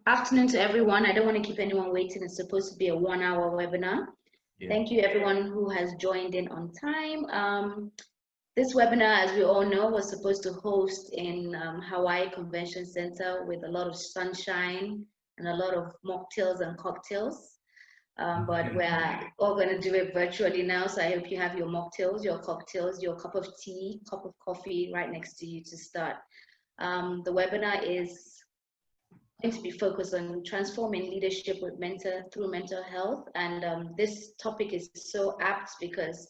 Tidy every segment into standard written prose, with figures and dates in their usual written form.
Afternoon to everyone. I don't want to keep anyone waiting. It's supposed to be a 1-hour webinar. Yeah. Thank you everyone who has joined in on time. This webinar, as we all know, was supposed to host in Hawaii Convention Center with a lot of sunshine and a lot of mocktails and cocktails. But we're all going to do it virtually now. So I hope you have your mocktails, your cocktails, your cup of tea, cup of coffee right next to you to start. The webinar is going to be focused on transforming leadership with through mental health. And this topic is so apt because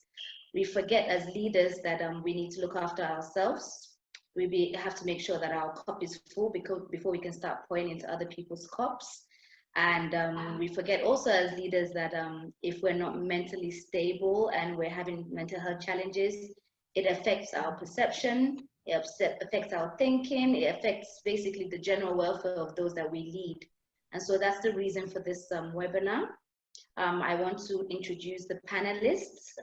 we forget as leaders that we need to look after ourselves. We have to make sure that our cup is full before we can start pouring into other people's cups. And we forget also as leaders that if we're not mentally stable and we're having mental health challenges, it affects our perception, it affects our thinking, it affects basically the general welfare of those that we lead. And so that's the reason for this webinar. I want to introduce the panelists.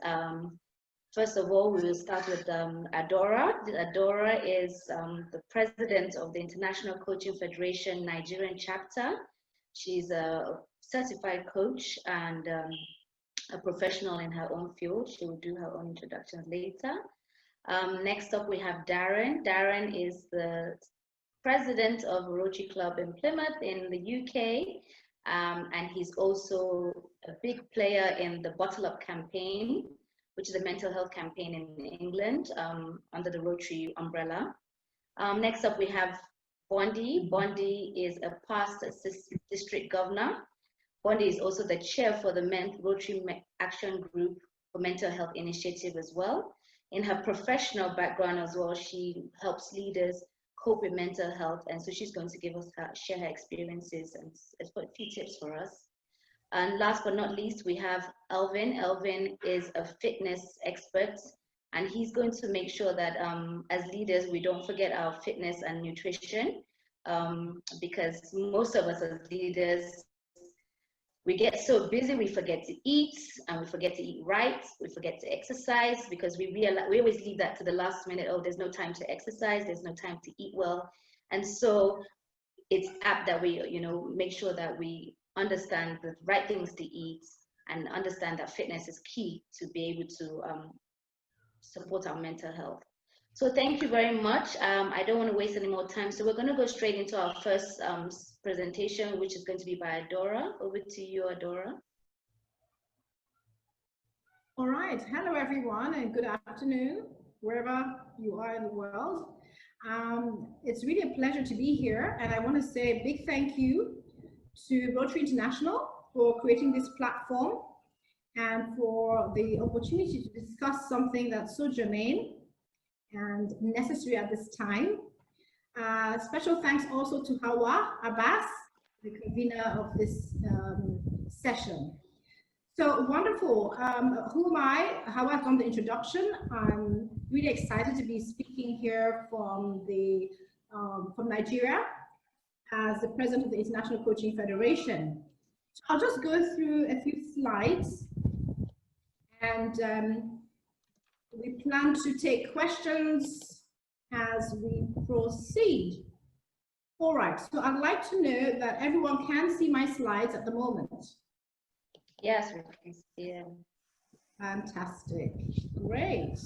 First of all, we will start with Adora. Adora is the president of the International Coaching Federation Nigerian chapter. She's a certified coach and a professional in her own field. She will do her own introductions later. Next up, we have Darren. Darren is the president of Rotary Club in Plymouth in the UK, and he's also a big player in the Bottle Up campaign, which is a mental health campaign in England under the Rotary umbrella. Next up, we have Bondi. Bondi is a past district governor. Bondi is also the chair for the Rotary Action Group for Mental Health Initiative as well. In her professional background as well, she helps leaders cope with mental health, and so she's going to give us share her experiences and a few tips for us. And last but not least, we have Elvin. Elvin is a fitness expert, and he's going to make sure that as leaders, we don't forget our fitness and nutrition, because most of us as leaders, we get so busy, we forget to eat, and we forget to eat right, we forget to exercise, because we always leave that to the last minute. Oh, there's no time to exercise, there's no time to eat well. And so it's apt that we, make sure that we understand the right things to eat and understand that fitness is key to be able to support our mental health. So thank you very much. I don't want to waste any more time. So we're going to go straight into our first presentation, which is going to be by Adora. Over to you, Adora. All right. Hello, everyone, and good afternoon, wherever you are in the world. It's really a pleasure to be here. And I want to say a big thank you to Rotary International for creating this platform and for the opportunity to discuss something that's so germane and necessary at this time. Special thanks also to Hawa Abbas, the convener of this session. So wonderful. Who am I? Hawa's done the introduction. I'm really excited to be speaking here from Nigeria as the president of the International Coaching Federation. So I'll just go through a few slides, and we plan to take questions as we proceed. All right, so I'd like to know that everyone can see my slides at the moment. Yes, we can see them. Fantastic, great.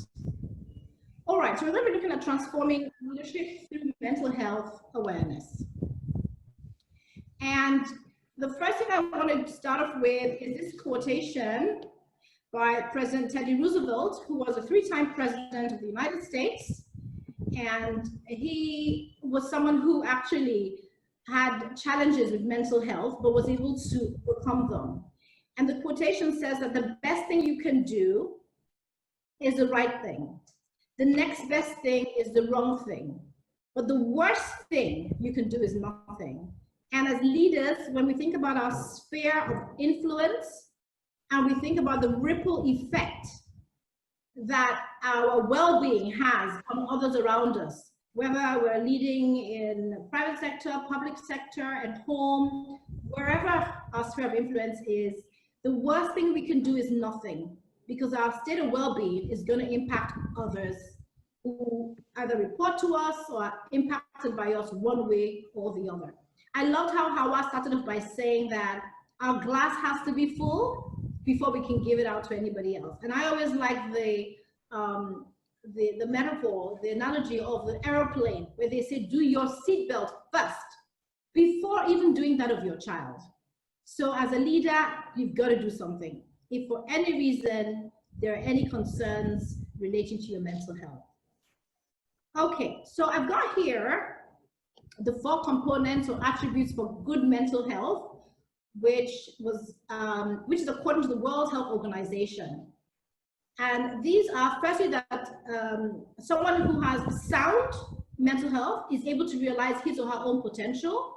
All right, so we're going to be looking at transforming leadership through mental health awareness. And the first thing I want to start off with is this quotation by President Teddy Roosevelt, who was a 3-time president of the United States. And he was someone who actually had challenges with mental health, but was able to overcome them. And the quotation says that the best thing you can do is the right thing. The next best thing is the wrong thing. But the worst thing you can do is nothing. And as leaders, when we think about our sphere of influence, and we think about the ripple effect that our well-being has on others around us, whether we're leading in private sector, public sector, at home, wherever our sphere of influence is, the worst thing we can do is nothing, because our state of well-being is going to impact others who either report to us or are impacted by us one way or the other. I loved how Hawa started off by saying that our glass has to be full before we can give it out to anybody else. And I always like the metaphor, the analogy of the aeroplane, where they say, do your seatbelt first before even doing that of your child. So as a leader, you've got to do something. If for any reason there are any concerns relating to your mental health. Okay, so I've got here the 4 components or attributes for good mental health, which is according to the World Health Organization. And these are, firstly, that someone who has sound mental health is able to realize his or her own potential,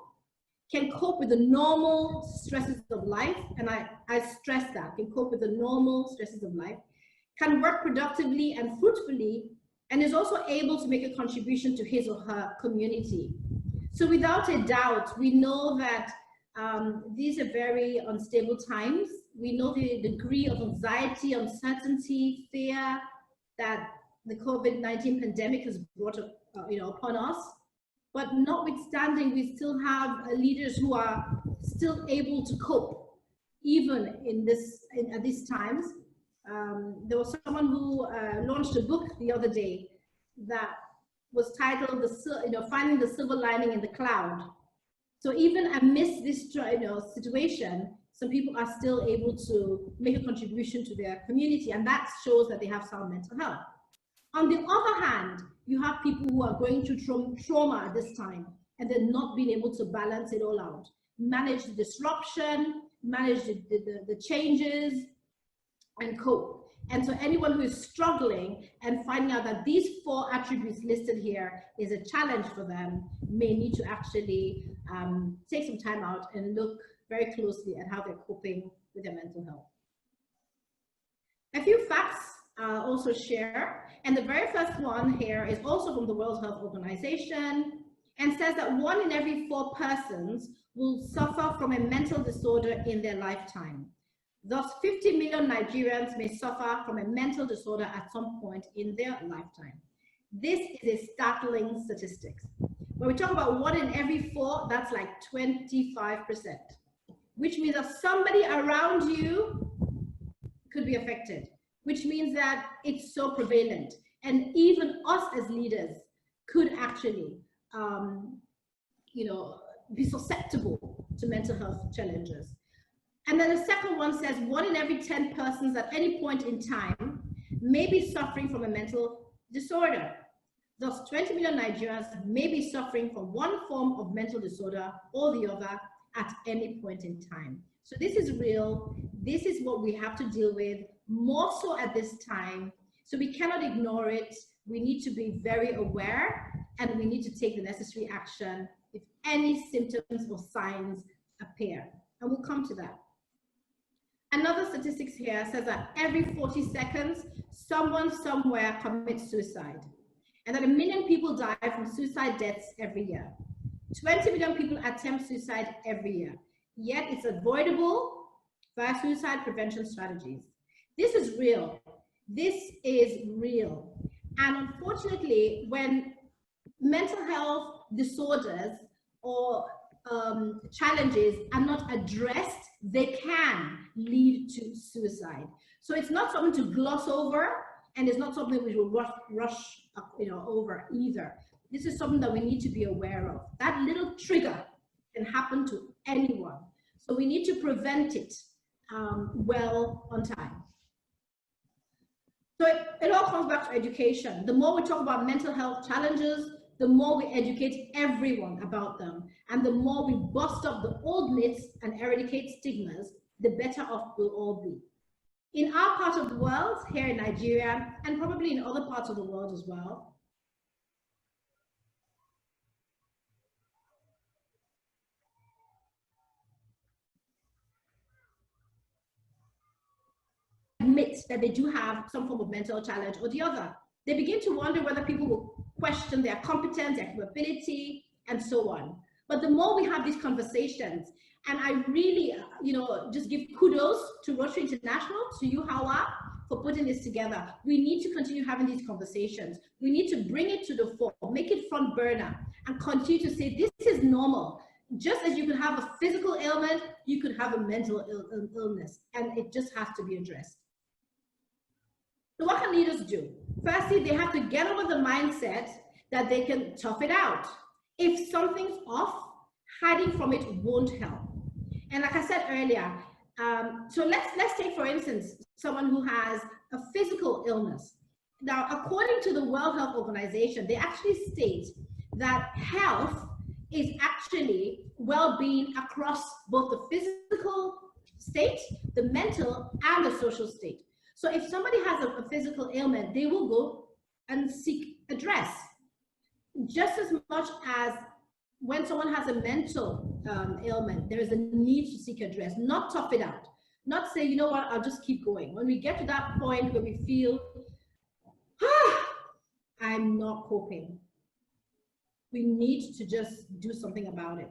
can cope with the normal stresses of life, and I stress that, can cope with the normal stresses of life, can work productively and fruitfully, and is also able to make a contribution to his or her community. So without a doubt, we know that these are very unstable times. We know the degree of anxiety, uncertainty, fear that the COVID-19 pandemic has brought upon us. But notwithstanding, we still have leaders who are still able to cope, even at these times. There was someone who launched a book the other day that was titled Finding the Silver Lining in the Cloud. So even amidst this situation, some people are still able to make a contribution to their community, and that shows that they have sound mental health. On the other hand, you have people who are going through trauma at this time, and they're not being able to balance it all out, manage the disruption, manage the changes, and cope. And so anyone who is struggling and finding out that these 4 attributes listed here is a challenge for them may need to actually take some time out and look very closely at how they're coping with their mental health. A few facts I'll also share. And the very first one here is also from the World Health Organization, and says that 1 in every 4 persons will suffer from a mental disorder in their lifetime. Thus, 50 million Nigerians may suffer from a mental disorder at some point in their lifetime. This is a startling statistic. When we talk about 1 in every 4, that's like 25%, which means that somebody around you could be affected, which means that it's so prevalent. And even us as leaders could actually, be susceptible to mental health challenges. And then the second one says 1 in every 10 persons at any point in time may be suffering from a mental disorder. Thus, 20 million Nigerians may be suffering from one form of mental disorder or the other at any point in time. So this is real. This is what we have to deal with, more so at this time. So we cannot ignore it. We need to be very aware, and we need to take the necessary action if any symptoms or signs appear. And we'll come to that. Another statistics here says that every 40 seconds, someone somewhere commits suicide, and that 1 million people die from suicide deaths every year. 20 million people attempt suicide every year, yet it's avoidable via suicide prevention strategies. This is real. This is real. And unfortunately, when mental health disorders or challenges are not addressed, they can lead to suicide. So it's not something to gloss over, and it's not something we will rush over either. This is something that we need to be aware of. That little trigger can happen to anyone. So we need to prevent it well on time. So it all comes back to education. The more we talk about mental health challenges, the more we educate everyone about them. And the more we bust up the old myths and eradicate stigmas, the better off we'll all be. In our part of the world, here in Nigeria, and probably in other parts of the world as well, admit that they do have some form of mental challenge or the other. They begin to wonder whether people will question their competence, their capability, and so on. But the more we have these conversations, and I really, just give kudos to Rotary International, to you, Hawa, for putting this together. We need to continue having these conversations. We need to bring it to the fore, make it front burner, and continue to say, this is normal. just as you could have a physical ailment, you could have a mental illness, and it just has to be addressed. So what can leaders do? Firstly, they have to get over the mindset that they can tough it out. If something's off, hiding from it won't help. And like I said earlier, so let's take, for instance, someone who has a physical illness. Now, according to the World Health Organization, they actually state that health is actually well-being across both the physical state, the mental, and the social state. So if somebody has a physical ailment, they will go and seek address. Just as much as when someone has a mental ailment, there is a need to seek address, not tough it out, not say, you know what, I'll just keep going. When we get to that point where we feel, I'm not coping, we need to just do something about it.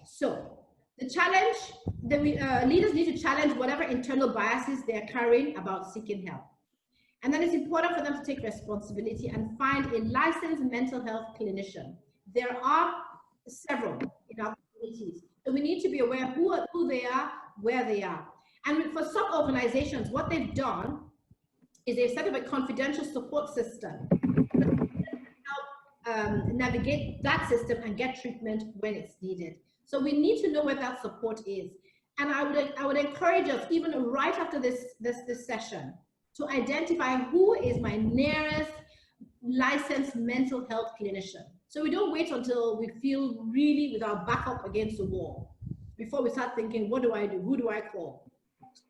So the challenge, leaders need to challenge whatever internal biases they're carrying about seeking help. And then it's important for them to take responsibility and find a licensed mental health clinician. There are several in our communities. So we need to be aware who they are, where they are. And for some organizations, what they've done is they've set up a confidential support system to help navigate that system and get treatment when it's needed. So we need to know where that support is. And I would encourage us, even right after this session, to identify who is my nearest licensed mental health clinician. So we don't wait until we feel really with our back up against the wall before we start thinking, what do I do? Who do I call?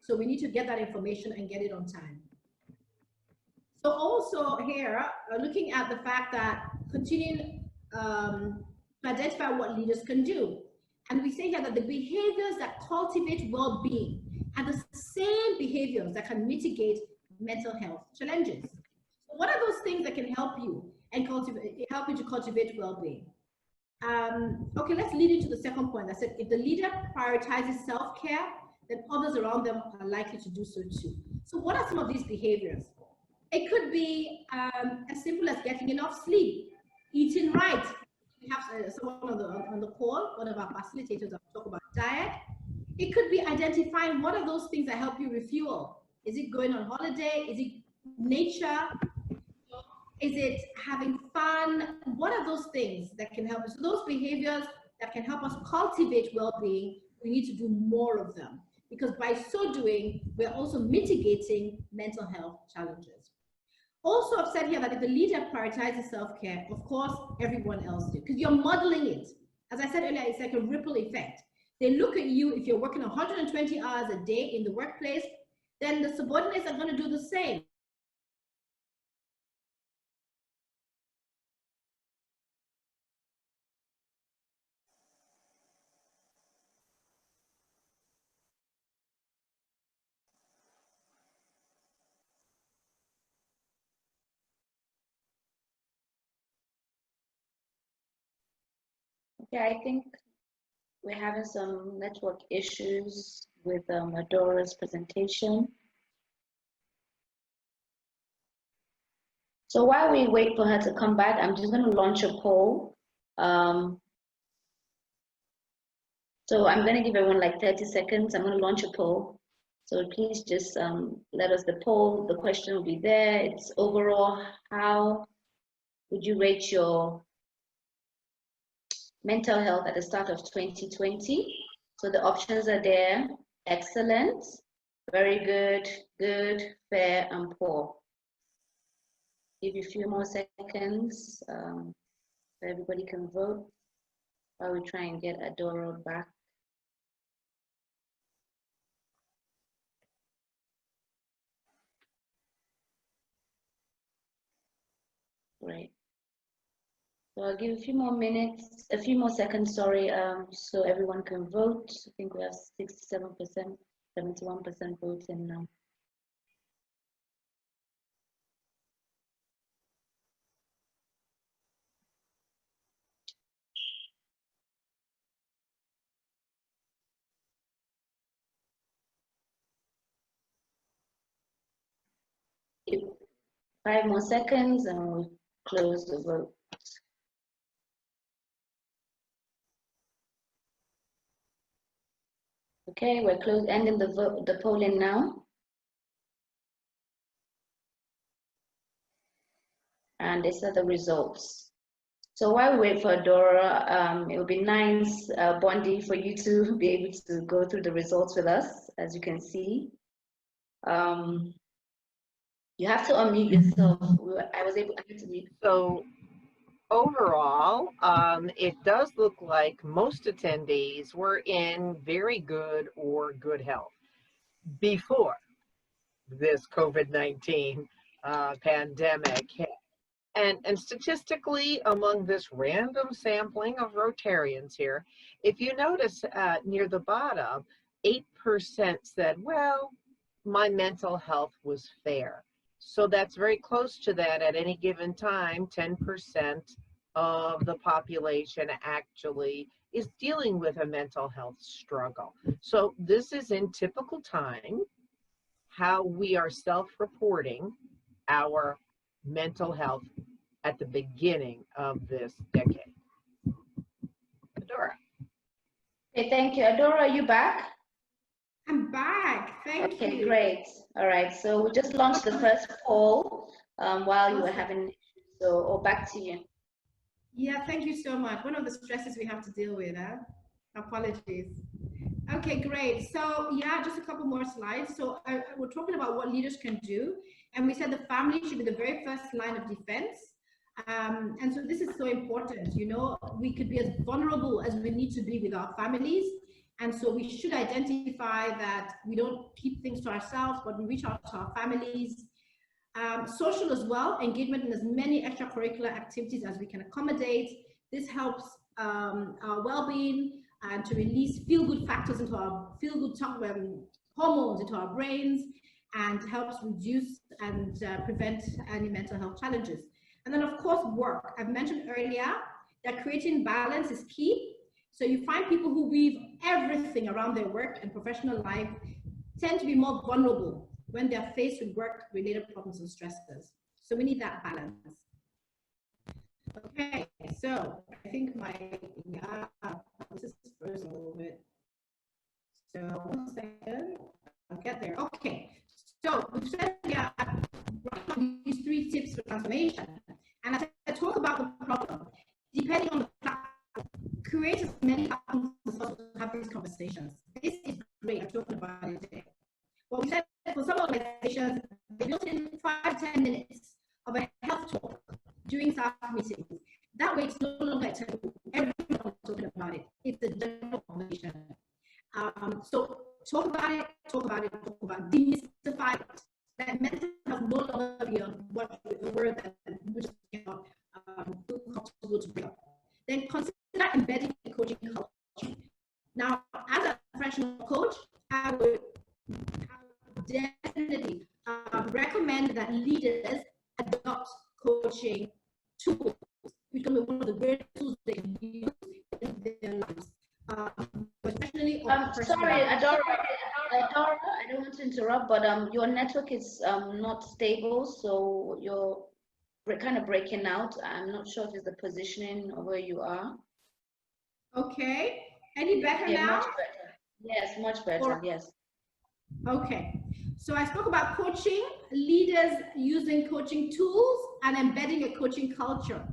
So we need to get that information and get it on time. So also here, looking at the fact that continuing to identify what leaders can do. And we say here that the behaviors that cultivate well-being are the same behaviors that can mitigate mental health challenges. So what are those things that can help you and help you to cultivate well-being? Okay, let's lead into the second point. I said if the leader prioritizes self-care, then others around them are likely to do so too. So what are some of these behaviors? It could be as simple as getting enough sleep, eating right. We have someone on the call, one of our facilitators, will talk about diet. It could be identifying what are those things that help you refuel. Is it going on holiday? Is it nature? Is it having fun? What are those things that can help us? So those behaviors that can help us cultivate well-being, we need to do more of them, because by so doing, we're also mitigating mental health challenges. Also, I've said here that if the leader prioritizes self-care, of course, everyone else do, because you're modeling it. As I said earlier, it's like a ripple effect. They look at you, if you're working 120 hours a day in the workplace, then the subordinates are going to do the same. Okay, I think we're having some network issues with Adora's presentation. So while we wait for her to come back, I'm just going to launch a poll. So I'm going to give everyone like 30 seconds. I'm going to launch a poll. So please just let us the poll. The question will be there. It's overall, how would you rate your mental health at the start of 2020? So the options are there: excellent, very good, good, fair, and poor. Give you a few more seconds so everybody can vote while we try and get Adora back. Great. So I'll give a few more minutes, a few more seconds, sorry, so everyone can vote. I think we have 67%, 71% voting now. Give 5 more seconds and we'll close the vote. Okay, we're ending the polling now. And these are the results. So while we wait for Dora, it would be nice, Bondi, for you to be able to go through the results with us, as you can see. You have to unmute yourself. I had to mute. So overall, it does look like most attendees were in very good or good health before this COVID-19 pandemic hit. And statistically, among this random sampling of Rotarians here, if you notice near the bottom, 8% said, well, my mental health was fair. So that's very close to that at any given time. 10% of the population actually is dealing with a mental health struggle. So this is in typical time how we are self-reporting our mental health at the beginning of this decade. Adora. Okay, thank you. Adora, are you back? I'm back. Thank you. Okay, great. All right. So we just launched the first poll while you were having, back to you. Yeah, thank you so much. One of the stresses we have to deal with, huh? Apologies. Okay, great. So yeah, just a couple more slides. So we're talking about what leaders can do. And we said the family should be the very first line of defense. And so this is so important. You know, we could be as vulnerable as we need to be with our families. And so we should identify that we don't keep things to ourselves, but we reach out to our families. Social as well, engagement in as many extracurricular activities as we can accommodate. This helps our well-being and to release feel-good factors into our feel-good hormones into our brains, and helps reduce and prevent any mental health challenges. And then of course, work. I've mentioned earlier that creating balance is key. So you find people who weave everything around their work and professional life tend to be more vulnerable when they're faced with work-related problems and stresses. So we need that balance. Okay, so I think this is first a little bit. So 1 second, I'll get there. Okay, so we've said these 3 tips for transformation. And as I talk about the problem, depending on the platform, create as many platforms as possible to have these conversations. This is great, I'm talking about it today. What we said for some organizations, they built in 5 to 10 minutes of a health talk during staff meetings. That way it's no longer everyone talking about it. It's a general conversation. So talk about it, demystify it. That mental health no longer be a word that we just feel comfortable to bring up. Then consider embedding a coaching culture. Now, as a professional coach, I would definitely recommend that leaders adopt coaching tools, which can be one of the great tools they can use in their lives. Especially sorry, Adora, I don't want to interrupt, but your network is not stable, so you're kind of breaking out. I'm not sure if it's the positioning of where you are. Okay, any better now? Much better. Yes, much better, yes. Okay, so I spoke about coaching, leaders using coaching tools and embedding a coaching culture.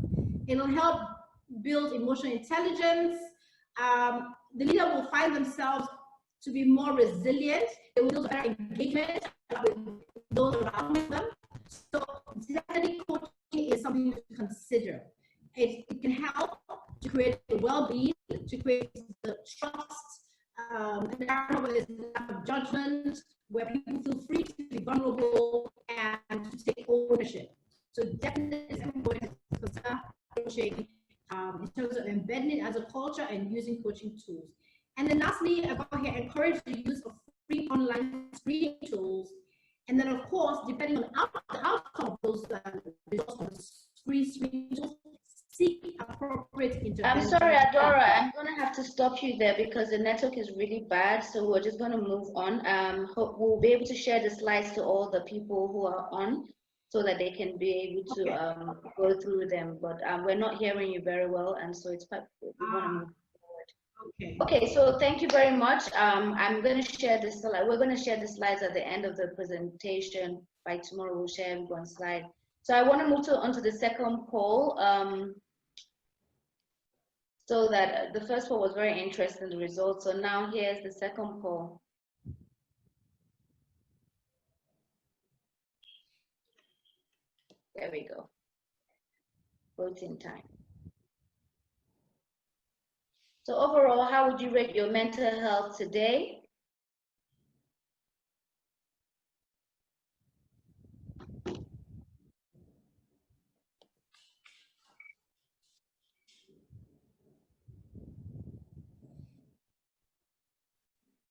It'll help build emotional intelligence. The leader will find themselves to be more resilient. They will build better engagement with those around them. So definitely coaching is something to consider. It can help to create the well-being, to create the trust, an environment where there's a lack of judgment, where people feel free to be vulnerable and to take ownership. So definitely it's important to consider coaching in terms of embedding it as a culture and using coaching tools. And then lastly, I got here, encourage the use of free online screening tools. And then of course, depending on the outcome of those results, free screening tools, seek appropriate intervention. I'm sorry, Adora, I'm going to have to stop you there because the network is really bad. So we're just going to move on. Hope we'll be able to share the slides to all the people who are on so that they can be able to go through them. But we're not hearing you very well, and so it's quite, we want to move forward. Okay. Okay, so thank you very much. I'm going to share this slide. We're going to share the slides at the end of the presentation. By tomorrow, we'll share one slide. So I want to move on to the second poll. So that the first poll was very interesting, the results. So now here's the second poll. There we go. Voting time. So overall, how would you rate your mental health today?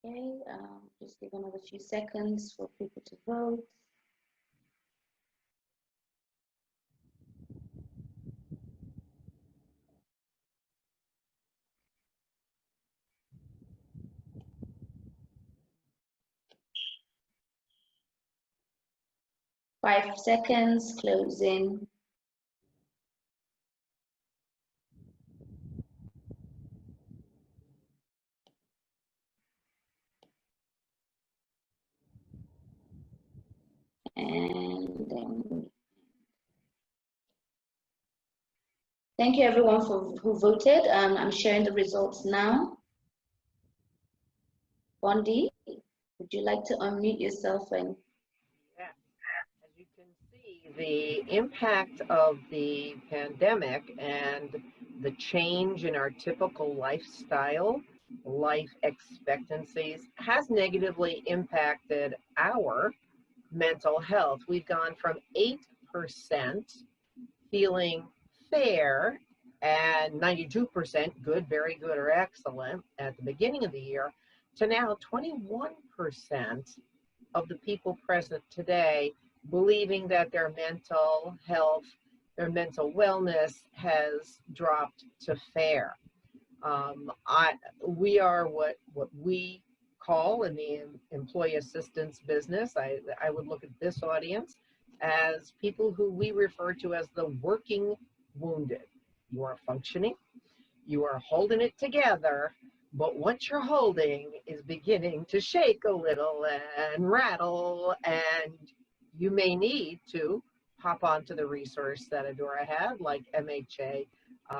Okay, just give another few seconds for people to vote. Five seconds, closing. And then thank you everyone who voted. I'm sharing the results now. Bondi, would you like to unmute yourself and? Yeah. As you can see, the impact of the pandemic and the change in our typical lifestyle, life expectancies, has negatively impacted our mental health. We've gone from 8% feeling fair and 92% good, very good, or excellent at the beginning of the year to now 21% of the people present today believing that their mental health, their mental wellness has dropped to fair. We are what we call in the employee assistance business, I would look at this audience as people who we refer to as the working wounded. You are functioning, you are holding it together, but what you're holding is beginning to shake a little and rattle, and you may need to hop onto the resource that Adora had, like MHA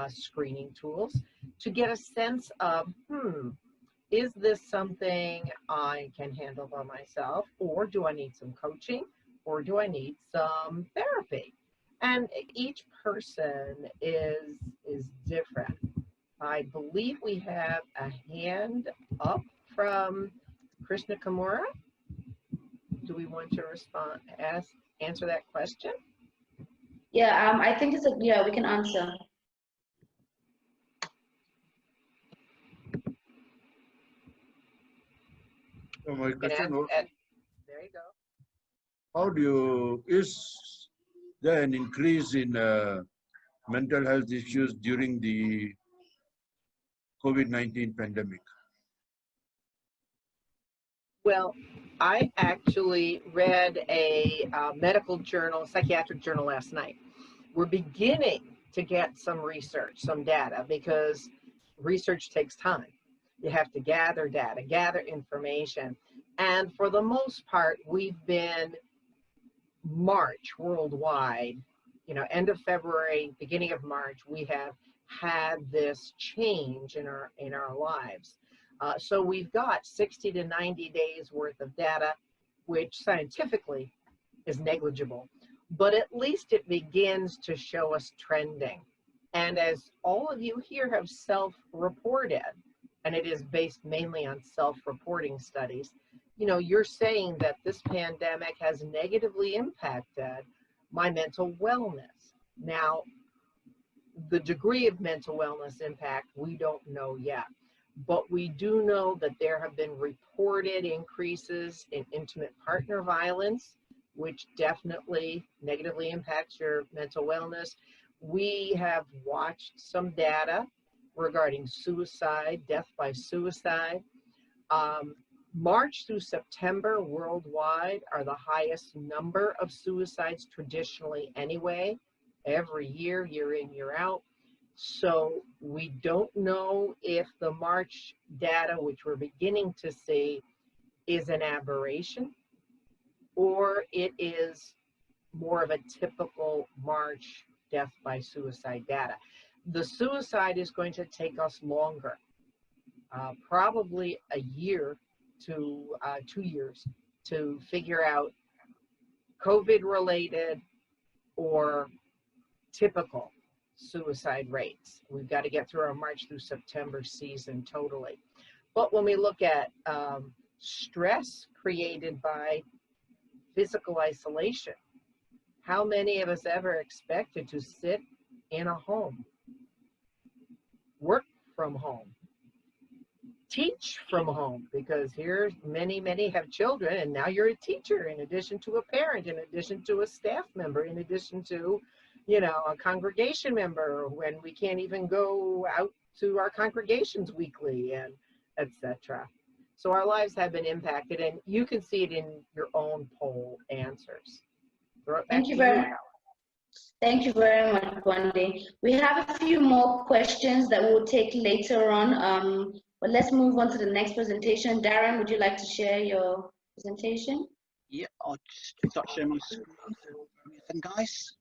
screening tools, to get a sense of, is this something I can handle by myself, or do I need some coaching, or do I need some therapy? And each person is different. I believe we have a hand up from Krishna Kimura. Do we want to respond, answer that question? Yeah, I think it's yeah, we can answer. So my question was, there you go. how do you, is there an increase in mental health issues during the COVID-19 pandemic? Well, I actually read a medical journal, psychiatric journal last night. We're beginning to get some research, some data, because research takes time. You have to gather data, gather information. And for the most part, we've been March worldwide, end of February, beginning of March, we have had this change in our lives. So we've got 60 to 90 days worth of data, which scientifically is negligible, but at least it begins to show us trending. And as all of you here have self-reported, and it is based mainly on self-reporting studies, you're saying that this pandemic has negatively impacted my mental wellness. Now, the degree of mental wellness impact, we don't know yet. But we do know that there have been reported increases in intimate partner violence, which definitely negatively impacts your mental wellness. We have watched some data regarding suicide, death by suicide. March through September worldwide are the highest number of suicides traditionally anyway, every year, year in, year out. So we don't know if the March data, which we're beginning to see, is an aberration or it is more of a typical March death by suicide data. The suicide is going to take us longer, probably a year to 2 years to figure out COVID related or typical suicide rates. We've got to get through our March through September season totally. But when we look at stress created by physical isolation, how many of us ever expected to sit in a home, work from home, teach from home? Because here many have children, and now you're a teacher in addition to a parent, in addition to a staff member, in addition to, you know, a congregation member when we can't even go out to our congregations weekly, and etc. So our lives have been impacted, and you can see it in your own poll answers. Thank you very much. Thank you very much, Wendy. We have a few more questions that we'll take later on, but let's move on to the next presentation. Darren, would you like to share your presentation? Yeah, I'll just start sharing my screen. Then, guys.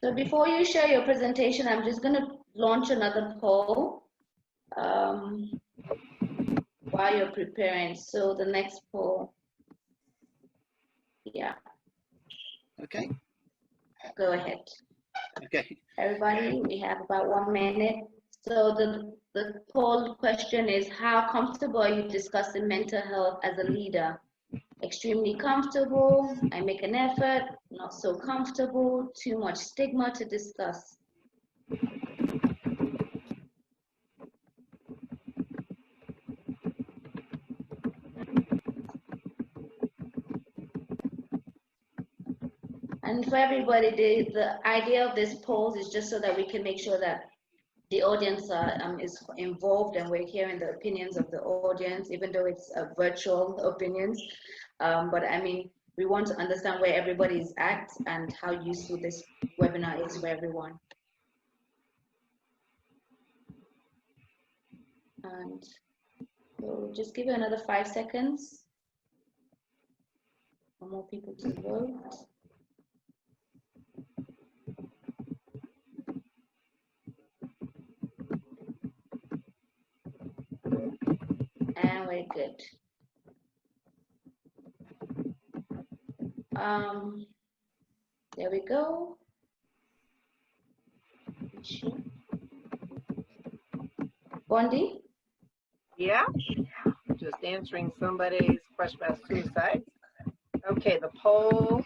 So before you share your presentation, I'm just going to launch another poll while you're preparing. So the next poll, yeah. Okay. Go ahead. Okay. Everybody, we have about 1 minute. So the poll question is, how comfortable are you discussing mental health as a leader? Extremely comfortable, I make an effort, not so comfortable, too much stigma to discuss. And for everybody, the idea of this poll is just so that we can make sure that the audience is involved and we're hearing the opinions of the audience, even though it's virtual opinions. But I mean, we want to understand where everybody is at and how useful this webinar is for everyone. And so just give it another 5 seconds for more people to vote. And we're good. There we go. Sure. Bondi? Yeah, just answering somebody's question about suicide. Okay, the poll.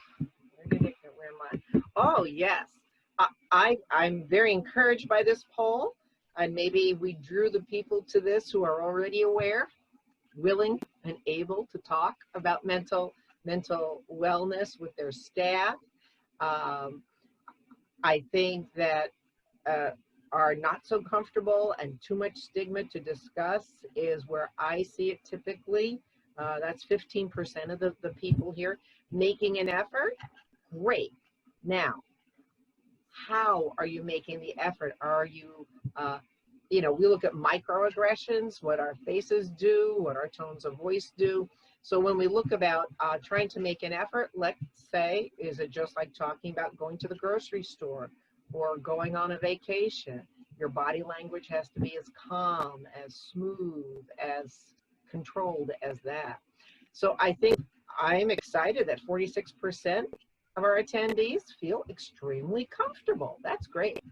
Where am I? Oh, yes. I'm very encouraged by this poll. And maybe we drew the people to this who are already aware, willing and able to talk about mental wellness with their staff. I think that are not so comfortable and too much stigma to discuss is where I see it typically. That's 15% of the people here. Making an effort, great. Now, how are you making the effort? Are you, you know, we look at microaggressions, what our faces do, what our tones of voice do. So when we look about trying to make an effort, let's say, is it just like talking about going to the grocery store or going on a vacation? Your body language has to be as calm, as smooth, as controlled as that. So I think I'm excited that 46% of our attendees feel extremely comfortable. That's great.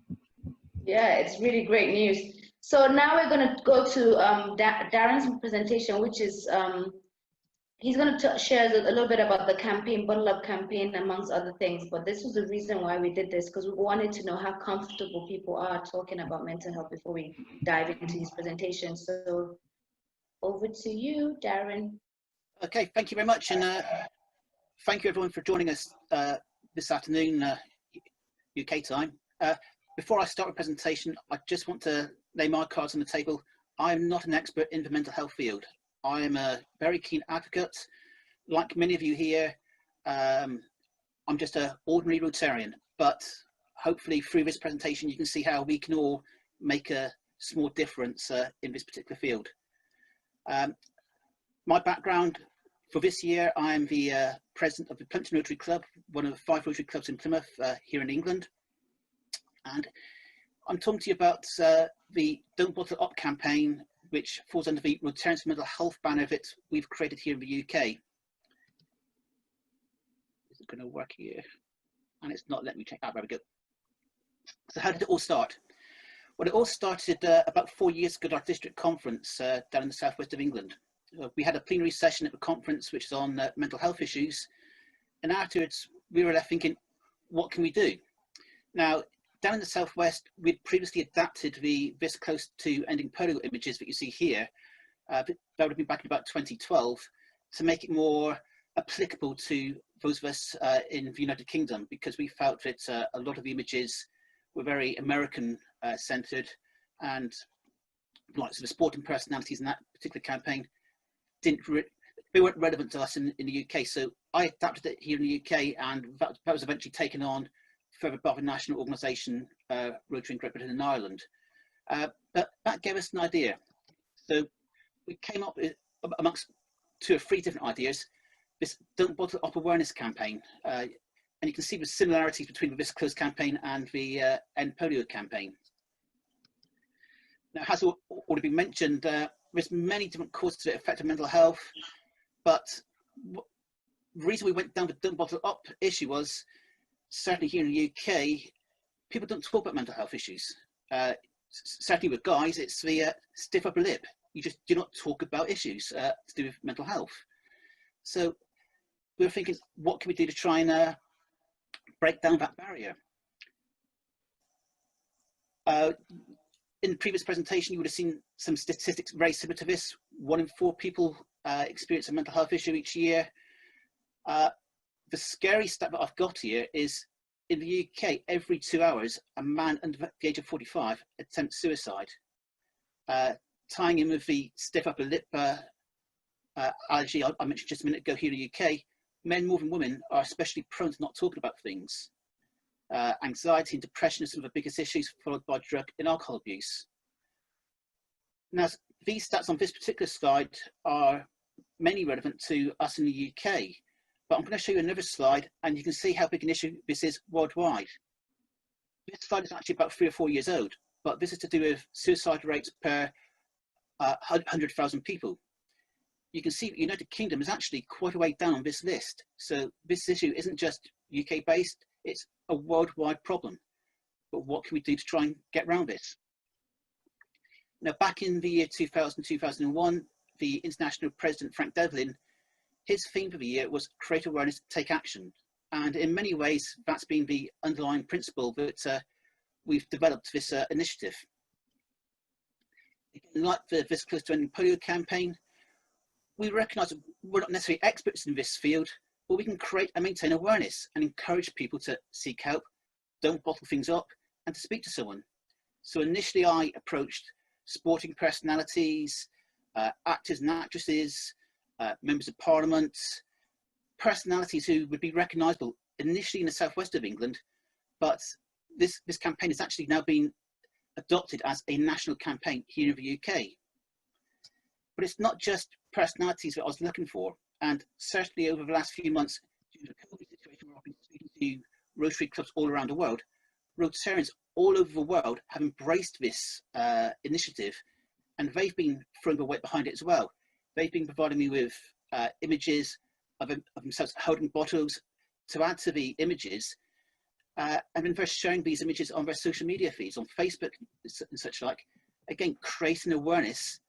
Yeah, it's really great news. So now we're going to go to Darren's presentation, which is, he's going to share a little bit about the campaign, Bottle Up campaign, amongst other things. But this was the reason why we did this, because we wanted to know how comfortable people are talking about mental health before we dive into his presentation. So over to you, Darren. Okay, thank you very much. And thank you everyone for joining us this afternoon, UK time. Before I start the presentation, I just want to lay my cards on the table. I am not an expert in the mental health field. I am a very keen advocate. Like many of you here, I'm just an ordinary Rotarian, but hopefully through this presentation you can see how we can all make a small difference in this particular field. My background for this year, I'm the president of the Plymouth Rotary Club, one of the 5 Rotary clubs in Plymouth here in England. And I'm talking to you about the Don't Bottle Up campaign, which falls under the Rotarians for Mental Health banner that we've created here in the UK. Is it going to work here? And it's not letting me check out. There we go. So how did it all start? Well, it all started about 4 years ago at our district conference down in the southwest of England. We had a plenary session at the conference which is on mental health issues, and afterwards we were left thinking, what can we do? Now, down in the southwest, we'd previously adapted the This Close to Ending Polio images that you see here, that would have been back in about 2012, to make it more applicable to those of us in the United Kingdom, because we felt that a lot of the images were very American centered, and like sort of sporting personalities in that particular campaign they weren't relevant to us in the UK. So I adapted it here in the UK, and that was eventually taken on further by the national organisation Rotary in Great Britain and Ireland. But that gave us an idea. So we came up with, amongst 2 or 3 different ideas, this Don't Bottle Up awareness campaign. And you can see the similarities between the This Close campaign and the End Polio campaign. Now, as already been mentioned, there's many different causes that affect mental health, but the reason we went down the Don't Bottle Up issue was, certainly here in the UK, people don't talk about mental health issues. Certainly with guys, it's the stiff upper lip. You just do not talk about issues to do with mental health. So we were thinking, what can we do to try and break down that barrier? In the previous presentation, you would have seen some statistics very similar to this. 1 in 4 people experience a mental health issue each year. The scary stat that I've got here is, in the UK, every 2 hours, a man under the age of 45 attempts suicide. Tying in with the stiff upper lip allergy I mentioned just a minute ago here in the UK, men more than women are especially prone to not talking about things. Anxiety and depression are some of the biggest issues, followed by drug and alcohol abuse. Now, these stats on this particular slide are mainly relevant to us in the UK, but I'm going to show you another slide and you can see how big an issue this is worldwide. This slide is actually about 3 or 4 years old, but this is to do with suicide rates per 100,000 people. You can see that the United Kingdom is actually quite a way down on this list. So this issue isn't just UK based, it's a worldwide problem. But what can we do to try and get around this? Now, back in the year 2000-2001, the International President Frank Devlin, his theme for the year was create awareness, take action. And in many ways, that's been the underlying principle that we've developed this initiative. Like the This Close to Ending Polio campaign, we recognise that we're not necessarily experts in this field, but we can create and maintain awareness and encourage people to seek help, don't bottle things up, and to speak to someone. So initially I approached sporting personalities, actors and actresses, members of parliament, personalities who would be recognisable initially in the southwest of England, but this campaign has actually now been adopted as a national campaign here in the UK. But it's not just personalities that I was looking for, and certainly over the last few months, due to the COVID situation where I've been speaking to Rotary clubs all around the world, Rotarians all over the world have embraced this initiative, and they've been throwing their weight behind it as well. They've been providing me with images of themselves holding bottles to add to the images, and then they're sharing these images on their social media feeds, on Facebook and such like, again, creating awareness,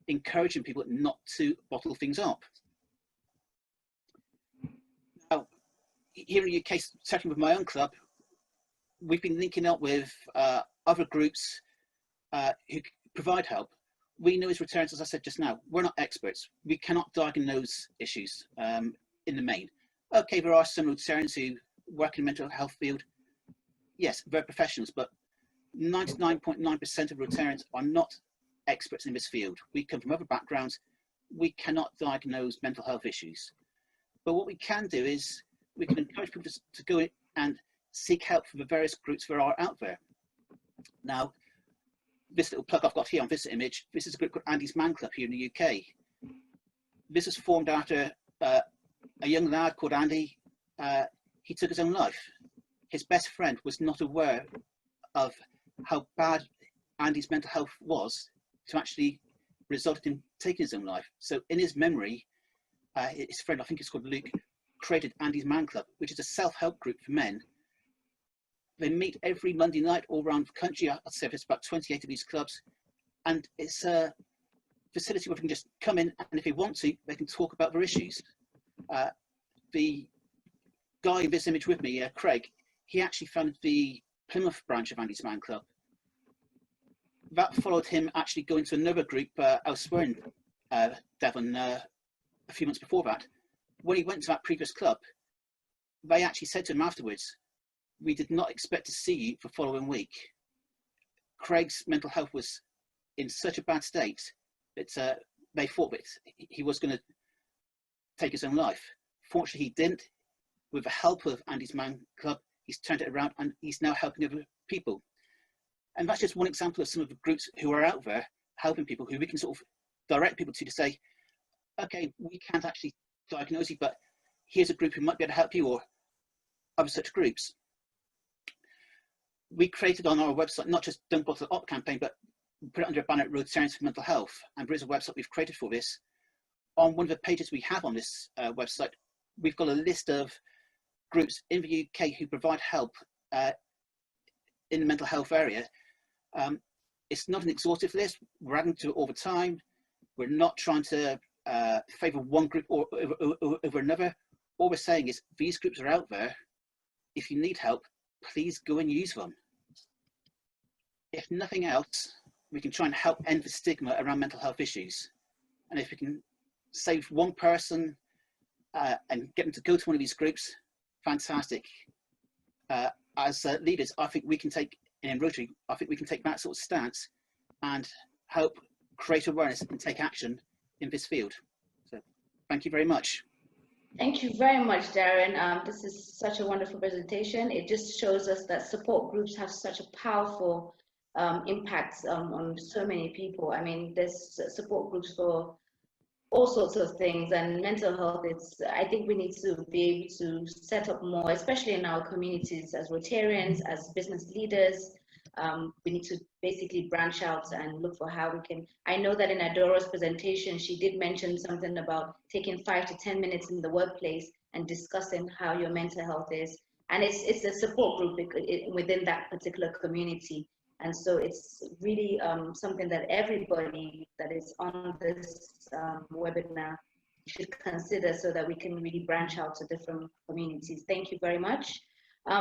encouraging people not to bottle things up. Now, here in the UK, certainly with my own club, we've been linking up with other groups who provide help. We know as Rotarians, as I said just now, we're not experts. We cannot diagnose issues in the main. Okay, there are some Rotarians who work in the mental health field. Yes, they're professionals, but 99.9% of Rotarians are not experts in this field. We come from other backgrounds. We cannot diagnose mental health issues. But what we can do is we can encourage people to go in and seek help from the various groups that are out there. Now, this little plug I've got here on this image, this is a group called Andy's Man Club here in the UK. This was formed after a young lad called Andy, he took his own life. His best friend was not aware of how bad Andy's mental health was to actually result in taking his own life. So in his memory, his friend, I think it's called Luke, created Andy's Man Club, which is a self-help group for men. They meet every Monday night all around the country. I'd say there's about 28 of these clubs. And it's a facility where they can just come in, and if they want to, they can talk about their issues. The guy in this image with me, Craig, he actually founded the Plymouth branch of Andy's Man Club. That followed him actually going to another group elsewhere in Devon a few months before that. When he went to that previous club, they actually said to him afterwards, "We did not expect to see you the following week." Craig's mental health was in such a bad state that they thought that he was going to take his own life. Fortunately, he didn't. With the help of Andy's Man Club, he's turned it around and he's now helping other people. And that's just one example of some of the groups who are out there helping people, who we can sort of direct people to say, okay, we can't actually diagnose you, but here's a group who might be able to help you, or other such groups. We created on our website, not just Don't Bottle Up campaign, but put it under a banner, Rotarians for Mental Health. And there is a website we've created for this. On one of the pages we have on this website, we've got a list of groups in the UK who provide help in the mental health area. It's not an exhaustive list. We're adding to it all the time. We're not trying to favour one group or over another. All we're saying is these groups are out there. If you need help, please go and use them. If nothing else, we can try and help end the stigma around mental health issues. And if we can save one person and get them to go to one of these groups, fantastic. As leaders, I think we can take, in Rotary, I think we can take that sort of stance and help create awareness and take action in this field. So thank you very much. Thank you very much, Darren. This is such a wonderful presentation. It just shows us that support groups have such a powerful impact on so many people. I mean, there's support groups for all sorts of things, and mental health, I think we need to be able to set up more, especially in our communities as Rotarians, as business leaders. We need to basically branch out and look for how we can. I know that in Adora's presentation, she did mention something about taking 5 to 10 minutes in the workplace and discussing how your mental health is. And it's a support group within that particular community. And so it's really something that everybody that is on this webinar should consider, so that we can really branch out to different communities. Thank you very much.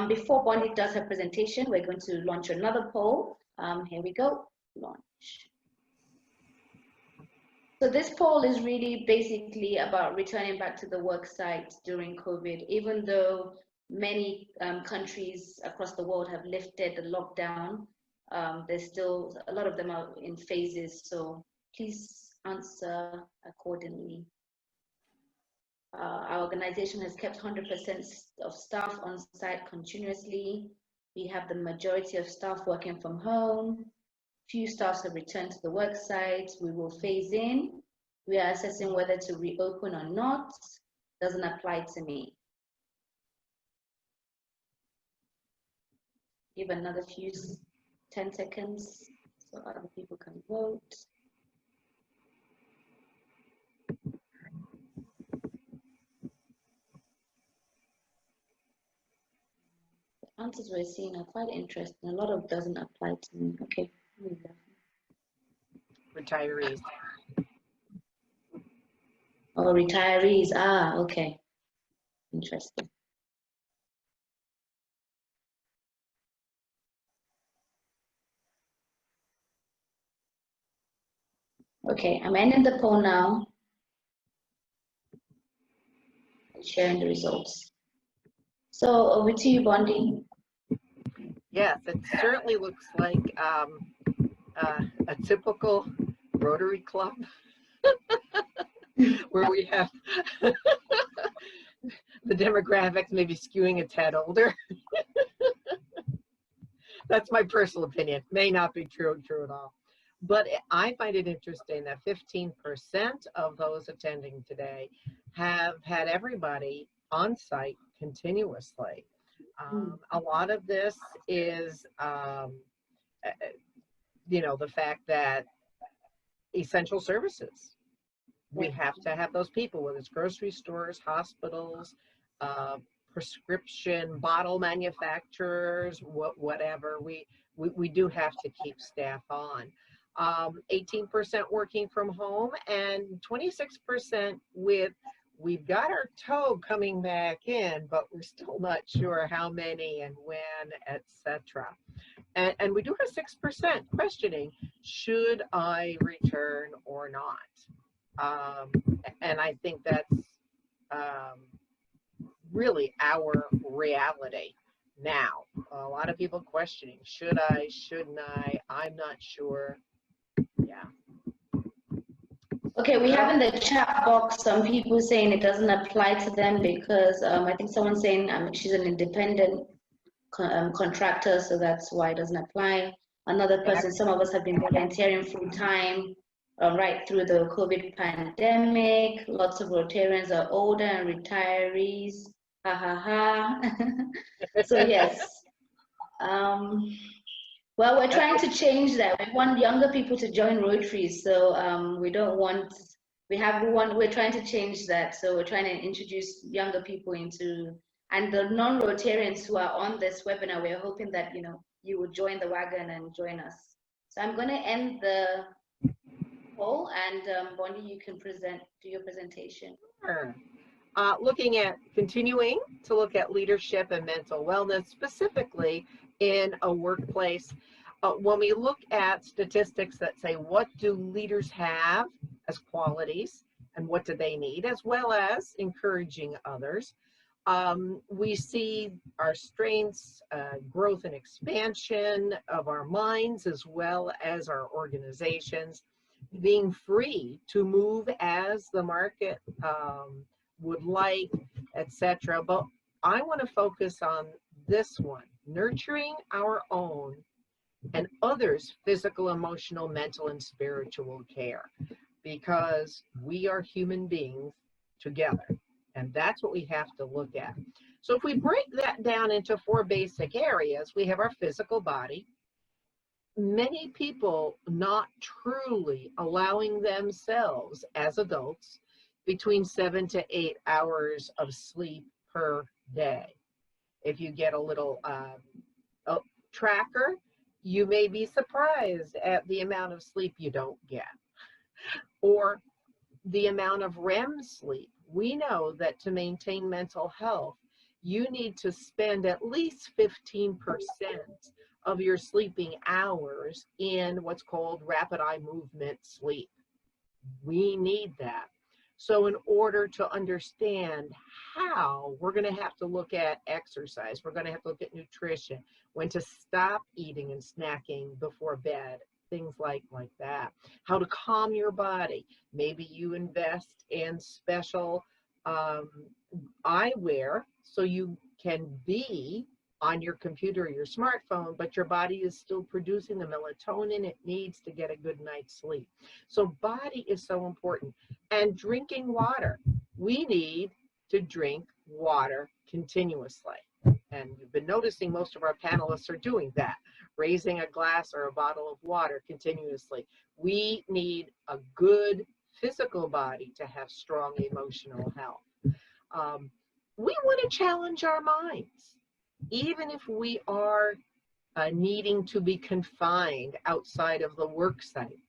Before Bonnie does her presentation, we're going to launch another poll. Here we go, launch. So this poll is really basically about returning back to the work site during COVID. Even though many countries across the world have lifted the lockdown, there's still a lot of them are in phases. So please answer accordingly. Our organization has kept 100% of staff on site continuously. We have the majority of staff working from home. Few staff have returned to the work site. We will phase in. We are assessing whether to reopen or not. Doesn't apply to me. Give another few 10 seconds so other people can vote. The answers we're seeing are quite interesting. A lot of doesn't apply to me. Okay. Retirees. Oh, retirees. Ah, okay. Interesting. Okay, I'm ending the poll now. Sharing the results. So over to you, Bondi. Yes, it certainly looks like a typical Rotary Club where we have the demographics may be skewing a tad older. That's my personal opinion. May not be true at all. But I find it interesting that 15% of those attending today have had everybody on site continuously. A lot of this is, you know, the fact that essential services, we have to have those people, whether it's grocery stores, hospitals, prescription bottle manufacturers, whatever, we do have to keep staff on. 18% working from home, and 26% with, we've got our toe coming back in, but we're still not sure how many and when, etc. And we do have 6% questioning, should I return or not? And I think that's really our reality now. A lot of people questioning, should I, shouldn't I, I'm not sure. Yeah. Okay, we have in the chat box some people saying it doesn't apply to them because I think someone's saying she's an independent contractor, so that's why it doesn't apply. Another person, some of us have been volunteering full time right through the COVID pandemic. Lots of Rotarians are older and retirees. Ha ha ha. So yes. Well, we're trying to change that. We want younger people to join Rotary, so we don't want, we're trying to change that. So we're trying to introduce younger people into, and the non-Rotarians who are on this webinar, we're hoping that, you know, you will join the wagon and join us. So I'm going to end the poll, and Bonnie, you can do your presentation. Sure. Looking at continuing to look at leadership and mental wellness, specifically in a workplace. When we look at statistics that say, what do leaders have as qualities and what do they need, as well as encouraging others, we see our strengths, growth and expansion of our minds, as well as our organizations, being free to move as the market would like, etc. But I want to focus on this one, nurturing our own and others' physical, emotional, mental, and spiritual care, because we are human beings together, and that's what we have to look at. So if we break that down into 4 basic areas, we have our physical body. Many people not truly allowing themselves as adults between 7 to 8 hours of sleep per day. If you get a little tracker, you may be surprised at the amount of sleep you don't get, or the amount of REM sleep. We know that to maintain mental health, you need to spend at least 15% of your sleeping hours in what's called rapid eye movement sleep. We need that. So in order to understand how, we're going to have to look at exercise, we're going to have to look at nutrition, when to stop eating and snacking before bed, things like that. How to calm your body. Maybe you invest in special eyewear so you can be on your computer or your smartphone, but your body is still producing the melatonin it needs to get a good night's sleep. So body is so important. And drinking water. We need to drink water continuously. And you've been noticing most of our panelists are doing that, raising a glass or a bottle of water continuously. We need a good physical body to have strong emotional health. We want to challenge our minds. Even if we are needing to be confined outside of the work site,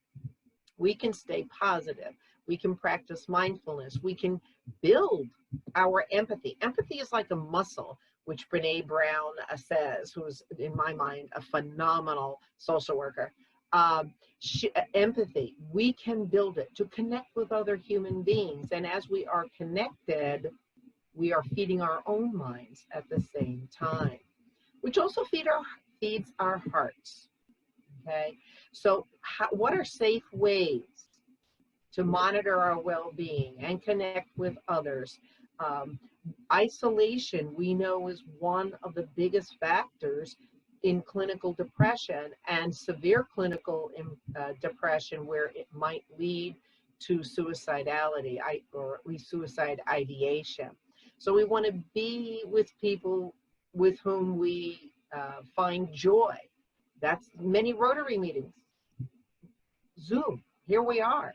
we can stay positive. We can practice mindfulness. We can build our empathy. Empathy is like a muscle, which Brene Brown says, who's, in my mind, a phenomenal social worker. Empathy, we can build it to connect with other human beings. And as we are connected, we are feeding our own minds at the same time, which also feeds our hearts. Okay, so what are safe ways to monitor our well-being and connect with others? Isolation, we know, is one of the biggest factors in clinical depression and severe clinical depression, where it might lead to suicidality, or at least suicide ideation. So we want to be with people with whom we find joy. That's many Rotary meetings. Zoom, here we are.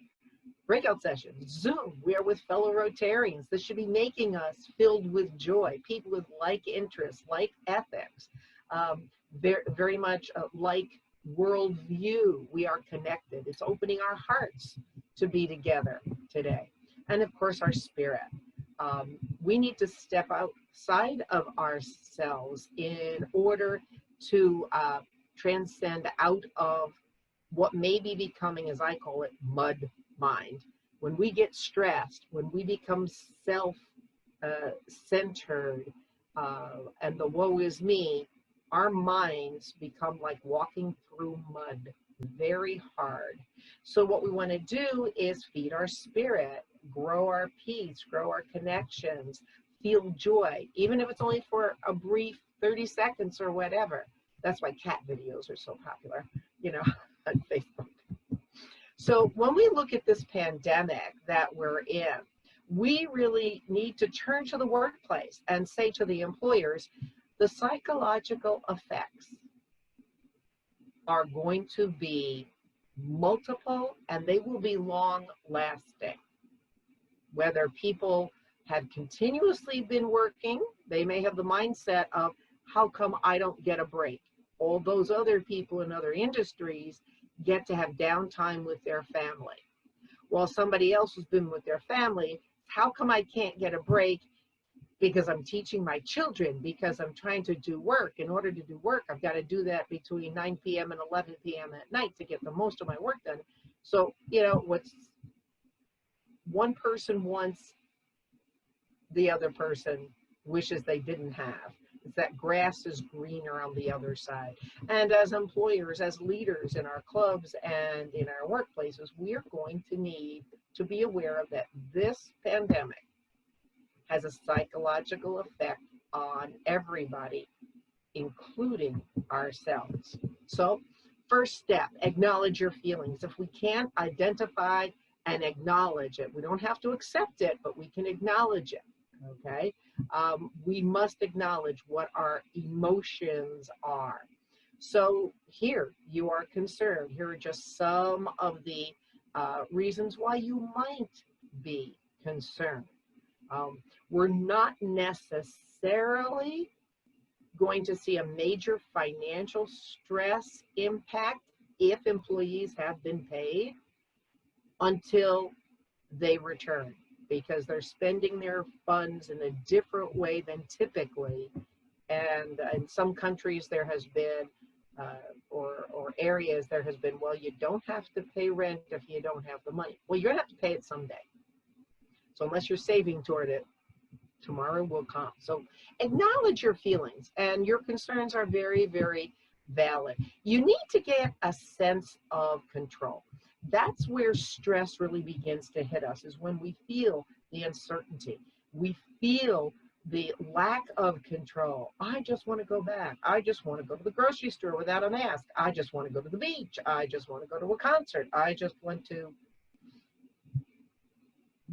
Breakout sessions, Zoom, we are with fellow Rotarians. This should be making us filled with joy, people with like interests, like ethics, very much like worldview. We are connected. It's opening our hearts to be together today. And of course, our spirit. We need to step outside of ourselves in order to transcend out of what may be becoming, as I call it, mud mind. When we get stressed, when we become self-centered, and the woe is me, our minds become like walking through mud, very hard. So what we want to do is feed our spirit, grow our peace, grow our connections, feel joy, even if it's only for a brief 30 seconds or whatever. That's why cat videos are so popular, you know, on Facebook. So when we look at this pandemic that we're in, we really need to turn to the workplace and say to the employers, the psychological effects are going to be multiple, and they will be long lasting. Whether people have continuously been working, they may have the mindset of, how come I don't get a break? All those other people in other industries get to have downtime with their family. While somebody else has been with their family, how come I can't get a break? Because I'm teaching my children, because I'm trying to do work. In order to do work, I've got to do that between 9 p.m. and 11 p.m. at night to get the most of my work done. So, you know, what's one person wants, the other person wishes they didn't have. It's that grass is greener on the other side. And as employers, as leaders in our clubs and in our workplaces, we're going to need to be aware of that this pandemic has a psychological effect on everybody, including ourselves. So first step, acknowledge your feelings. If we can't identify and acknowledge it, we don't have to accept it, but we can acknowledge it, okay? We must acknowledge what our emotions are. So here, you are concerned. Here are just some of the reasons why you might be concerned. We're not necessarily going to see a major financial stress impact if employees have been paid until they return, because they're spending their funds in a different way than typically. And in some countries there has been, or areas there has been, well, you don't have to pay rent if you don't have the money. Well, you're gonna have to pay it someday. So unless you're saving toward it, tomorrow will come. So acknowledge your feelings, and your concerns are very, very valid. You need to get a sense of control. That's where stress really begins to hit us, is when we feel the uncertainty. We feel the lack of control. I just want to go back. I just want to go to the grocery store without a mask. I just want to go to the beach. I just want to go to a concert. I just want to.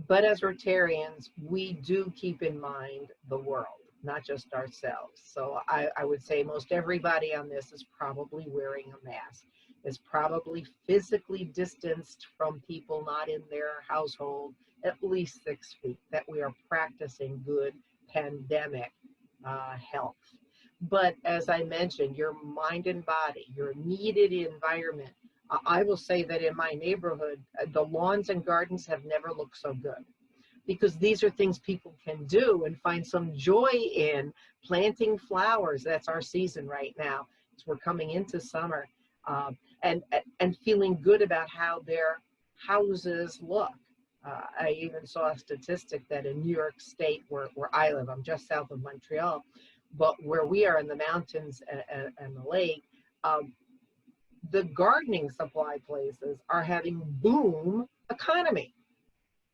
But as Rotarians, we do keep in mind the world, not just ourselves. So I would say most everybody on this is probably wearing a mask, is probably physically distanced from people not in their household at least 6 feet, that we are practicing good pandemic health. But as I mentioned, your mind and body, your immediate environment, I will say that in my neighborhood, the lawns and gardens have never looked so good, because these are things people can do and find some joy in. Planting flowers, that's our season right now. So we're coming into summer, and feeling good about how their houses look. I even saw a statistic that in New York State, where I live, I'm just south of Montreal, but where we are in the mountains and the lake, the gardening supply places are having boom economy,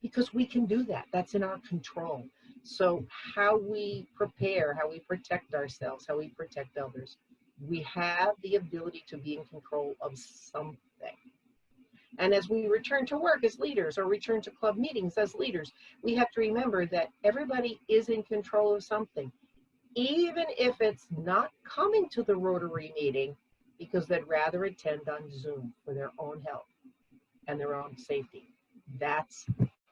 because we can do that. That's in our control. So how we prepare, how we protect ourselves, how we protect others, we have the ability to be in control of something. And as we return to work as leaders or return to club meetings as leaders, we have to remember that everybody is in control of something, even if it's not coming to the Rotary meeting because they'd rather attend on Zoom for their own health and their own safety. That's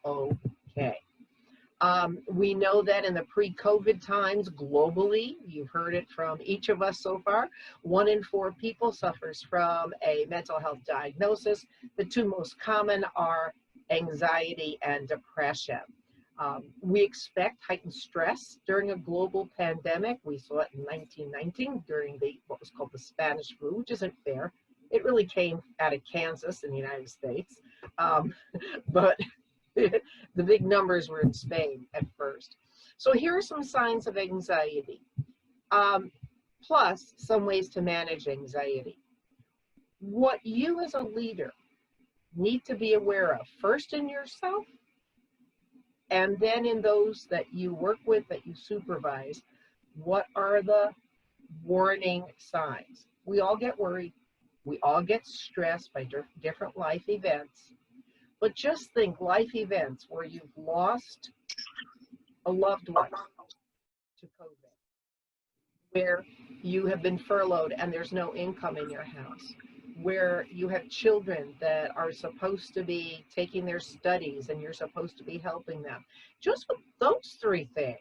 okay. We know that in the pre-COVID times globally, you've heard it from each of us so far, 1 in 4 people suffers from a mental health diagnosis. The 2 most common are anxiety and depression. We expect heightened stress during a global pandemic. We saw it in 1919 during what was called the Spanish flu, which isn't fair. It really came out of Kansas in the United States, but the big numbers were in Spain at first. So here are some signs of anxiety, plus some ways to manage anxiety. What you as a leader need to be aware of, first in yourself, and then in those that you work with, that you supervise, what are the warning signs? We all get worried. We all get stressed by different life events. But just think life events where you've lost a loved one to COVID, where you have been furloughed and there's no income in your house, where you have children that are supposed to be taking their studies and you're supposed to be helping them. Just with those 3 things,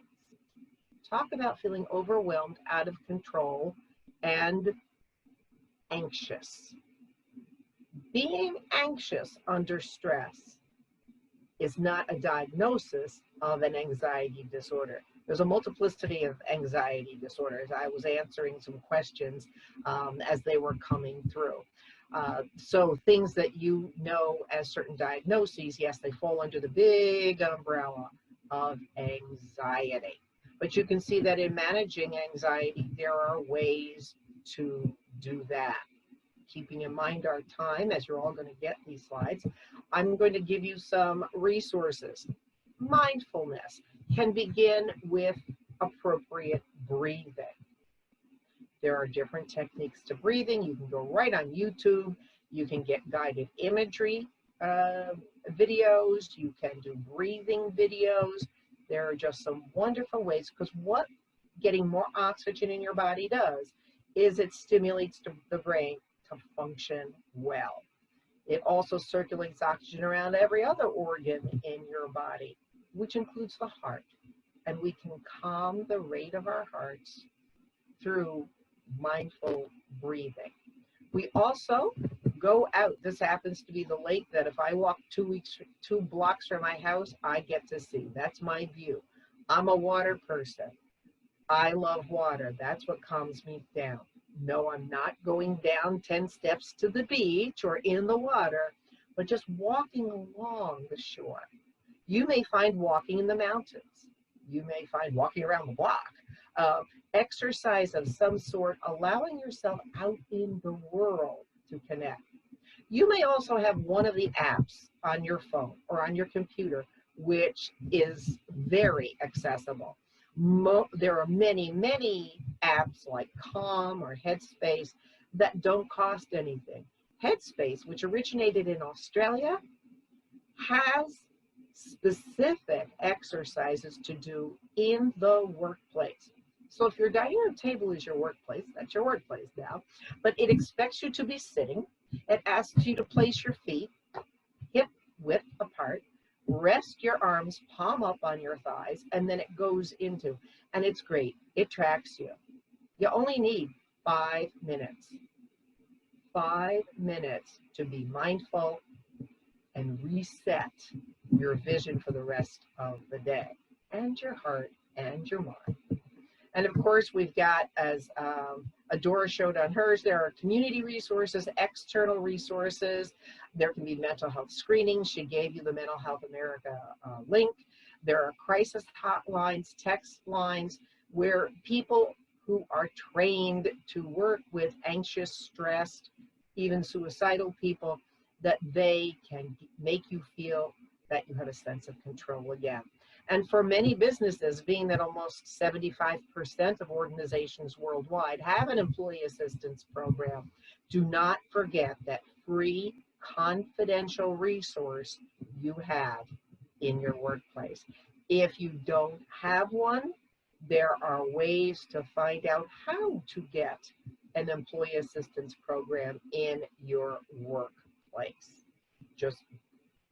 talk about feeling overwhelmed, out of control, and anxious. Being anxious under stress is not a diagnosis of an anxiety disorder. There's a multiplicity of anxiety disorders. I was answering some questions as they were coming through. So things that you know as certain diagnoses, yes, they fall under the big umbrella of anxiety. But you can see that in managing anxiety, there are ways to do that. Keeping in mind our time, as you're all going to get these slides, I'm going to give you some resources. Mindfulness can begin with appropriate breathing. There are different techniques to breathing. You can go right on YouTube. You can get guided imagery videos. You can do breathing videos. There are just some wonderful ways, because what getting more oxygen in your body does is it stimulates the brain to function well. It also circulates oxygen around every other organ in your body, which includes the heart. And we can calm the rate of our hearts through mindful breathing. We also go out. This happens to be the lake that if I walk 2 blocks from my house, I get to see. That's my view. I'm a water person. I love water. That's what calms me down. No, I'm not going down 10 steps to the beach or in the water, but just walking along the shore. You may find walking in the mountains. You may find walking around the block. Exercise of some sort, allowing yourself out in the world to connect. You may also have one of the apps on your phone or on your computer, which is very accessible. There are many, many apps like Calm or Headspace that don't cost anything. Headspace, which originated in Australia, has specific exercises to do in the workplace. So if your dining room table is your workplace, that's your workplace now, but it expects you to be sitting. It asks you to place your feet hip width apart, rest your arms palm up on your thighs, and then it goes into, and it's great. It tracks you. You only need 5 minutes. 5 minutes to be mindful and reset your vision for the rest of the day, and your heart and your mind. And of course, we've got, as Adora showed on hers, there are community resources, external resources. There can be mental health screenings. She gave you the Mental Health America link. There are crisis hotlines, text lines, where people who are trained to work with anxious, stressed, even suicidal people, that they can make you feel that you have a sense of control again. And for many businesses, being that almost 75% of organizations worldwide have an employee assistance program, do not forget that free, confidential resource you have in your workplace. If you don't have one, there are ways to find out how to get an employee assistance program in your workplace. Just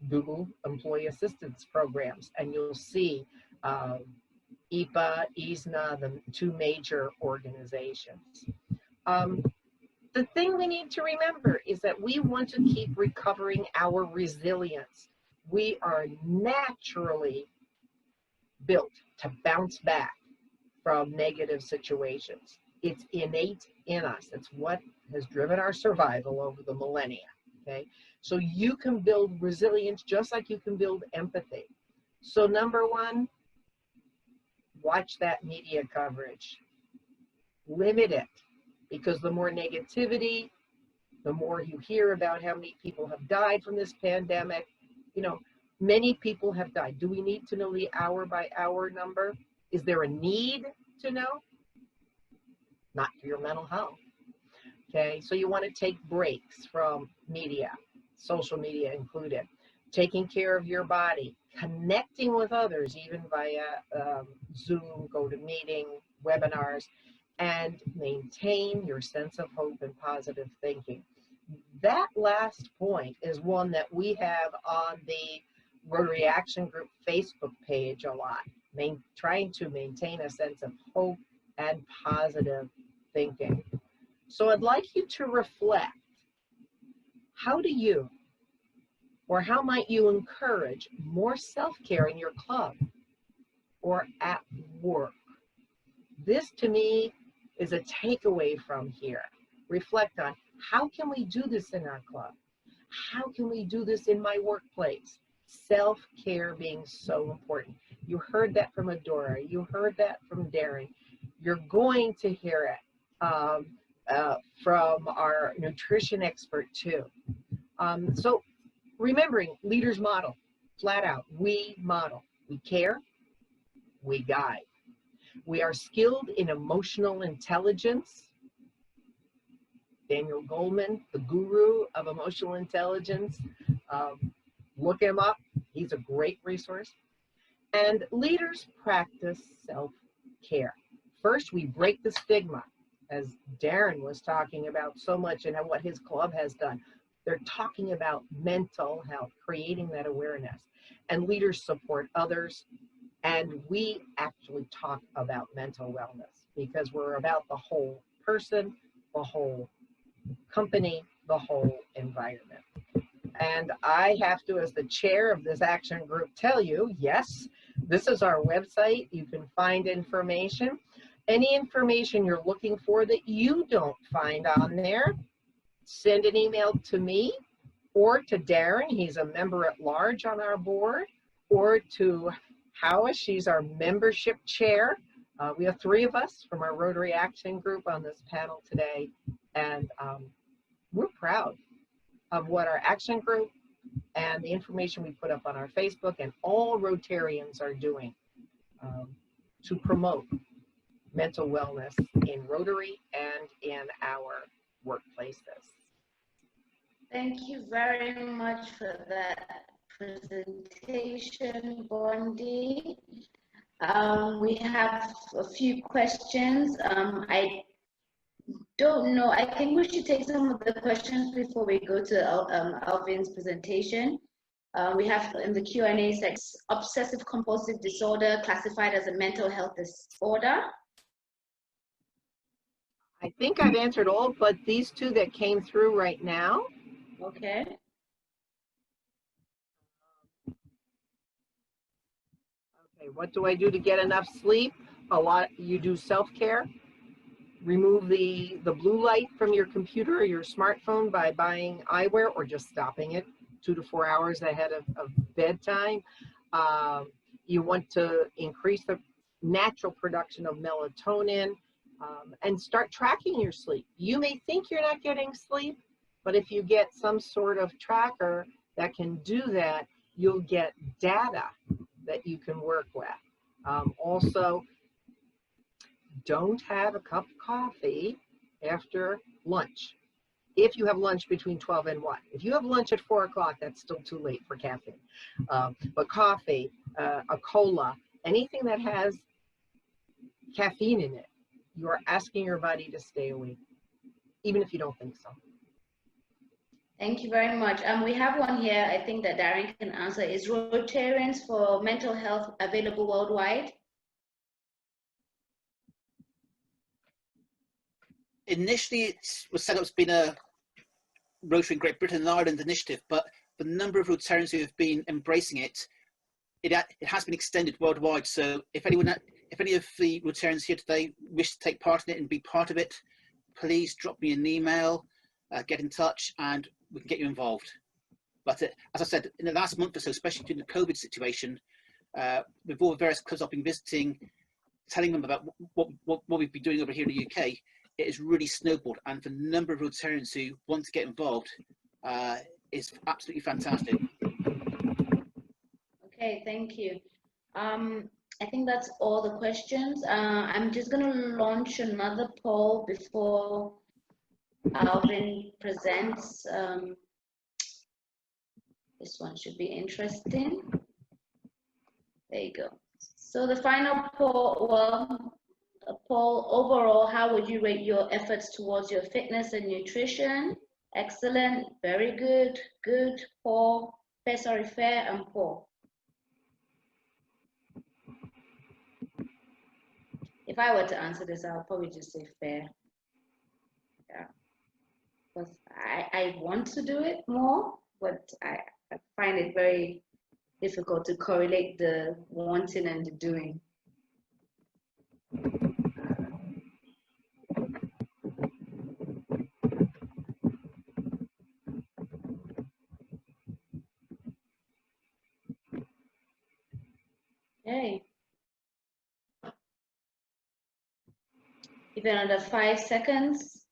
Google employee assistance programs and you'll see IPA, ISNA, the two major organizations. The thing we need to remember is that we want to keep recovering our resilience. We are naturally built to bounce back from negative situations. It's innate in us. It's what has driven our survival over the millennia, okay? So you can build resilience just like you can build empathy. So number one, watch that media coverage. Limit it, because the more negativity, the more you hear about how many people have died from this pandemic. You know, many people have died. Do we need to know the hour by hour number? Is there a need to know? Not for your mental health. Okay, so you want to take breaks from media, social media included, taking care of your body, connecting with others, even via Zoom, GoToMeeting, webinars, and maintain your sense of hope and positive thinking. That last point is one that we have on the Rotary Action Group Facebook page a lot, trying to maintain a sense of hope and positive thinking. So I'd like you to reflect, how do you, or how might you encourage more self-care in your club or at work? This to me is a takeaway from here. Reflect on, how can we do this in our club? How can we do this in my workplace? Self-care being so important. You heard that from Adora. You heard that from Darren. You're going to hear it from our nutrition expert too. So remembering, leaders model, flat out. We model. We care. We guide. We are skilled in emotional intelligence. Daniel Goleman, the guru of emotional intelligence. Look him up. He's a great resource. And leaders practice self-care. First, we break the stigma, as Darren was talking about so much and what his club has done. They're talking about mental health, creating that awareness. And leaders support others. And we actually talk about mental wellness because we're about the whole person, the whole company, the whole environment. And I have to, as the chair of this action group, tell you, yes, this is our website. You can find information. Any information you're looking for that you don't find on there, send an email to me or to Darren. He's a member at large on our board, or to Howa. She's our membership chair. We have 3 of us from our Rotary Action Group on this panel today. And we're proud of what our action group and the information we put up on our Facebook and all Rotarians are doing to promote mental wellness in Rotary and in our workplaces. Thank you very much for that presentation, Bondi. We have a few questions. I don't know. I think we should take some of the questions before we go to Alvin's presentation. We have in the Q&A section, obsessive compulsive disorder classified as a mental health disorder. I think I've answered all but these 2 that came through right now. Okay. Okay, what do I do to get enough sleep? A lot. You do self-care. Remove the blue light from your computer or your smartphone by buying eyewear or just stopping it 2 to 4 hours ahead of bedtime. You want to increase the natural production of melatonin and start tracking your sleep. You may think you're not getting sleep, but if you get some sort of tracker that can do that, you'll get data that you can work with. Also, don't have a cup of coffee after lunch. If you have lunch between 12 and 1. If you have lunch at 4 o'clock, that's still too late for caffeine. But coffee, a cola, anything that has caffeine in it, you are asking your body to stay awake, even if you don't think so. Thank you very much. We have one here, I think that Darren can answer. Is Rotarians for mental health available worldwide? Initially, it was set up as being a Rotary in Great Britain and Ireland initiative, but the number of Rotarians who have been embracing it, it has been extended worldwide. So if any of the Rotarians here today wish to take part in it and be part of it, please drop me an email, get in touch, and we can get you involved. But as I said, in the last month or so, especially during the COVID situation, with all the various clubs I've been visiting, telling them about what we've been doing over here in the UK, it has really snowballed, and the number of Rotarians who want to get involved is absolutely fantastic. Okay, thank you. I think that's all the questions. I'm just going to launch another poll before Alvin presents. This one should be interesting. There you go. So the final poll, well, a poll overall, how would you rate your efforts towards your fitness and nutrition? Excellent, very good, good, poor, fair, and poor. If I were to answer this, I'll probably just say fair. Yeah, because I want to do it more, but I find it very difficult to correlate the wanting and the doing. Okay. Give it another 5 seconds.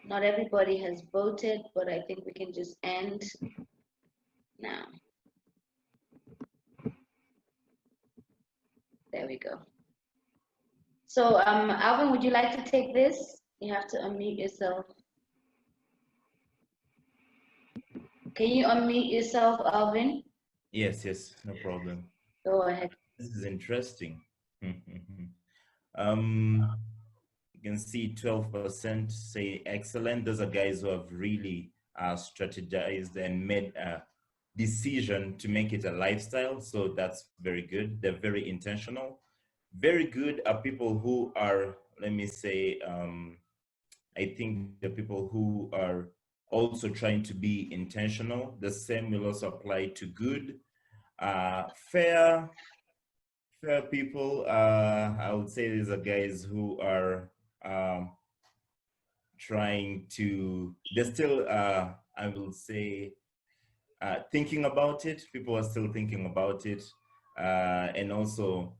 Not everybody has voted, but I think we can just end now. There we go. So, Alvin, would you like to take this? You have to unmute yourself. Can you unmute yourself, Alvin? Yes, no problem. Go ahead. This is interesting. You can see 12% say excellent. Those are guys who have really strategized and made a decision to make it a lifestyle. So that's very good. They're very intentional. Very good are people who are, let me say, I think the people who are also trying to be intentional. The same will also apply to good. Fair people, I would say these are guys who are trying to, they're still, I will say, thinking about it. People are still thinking about it and also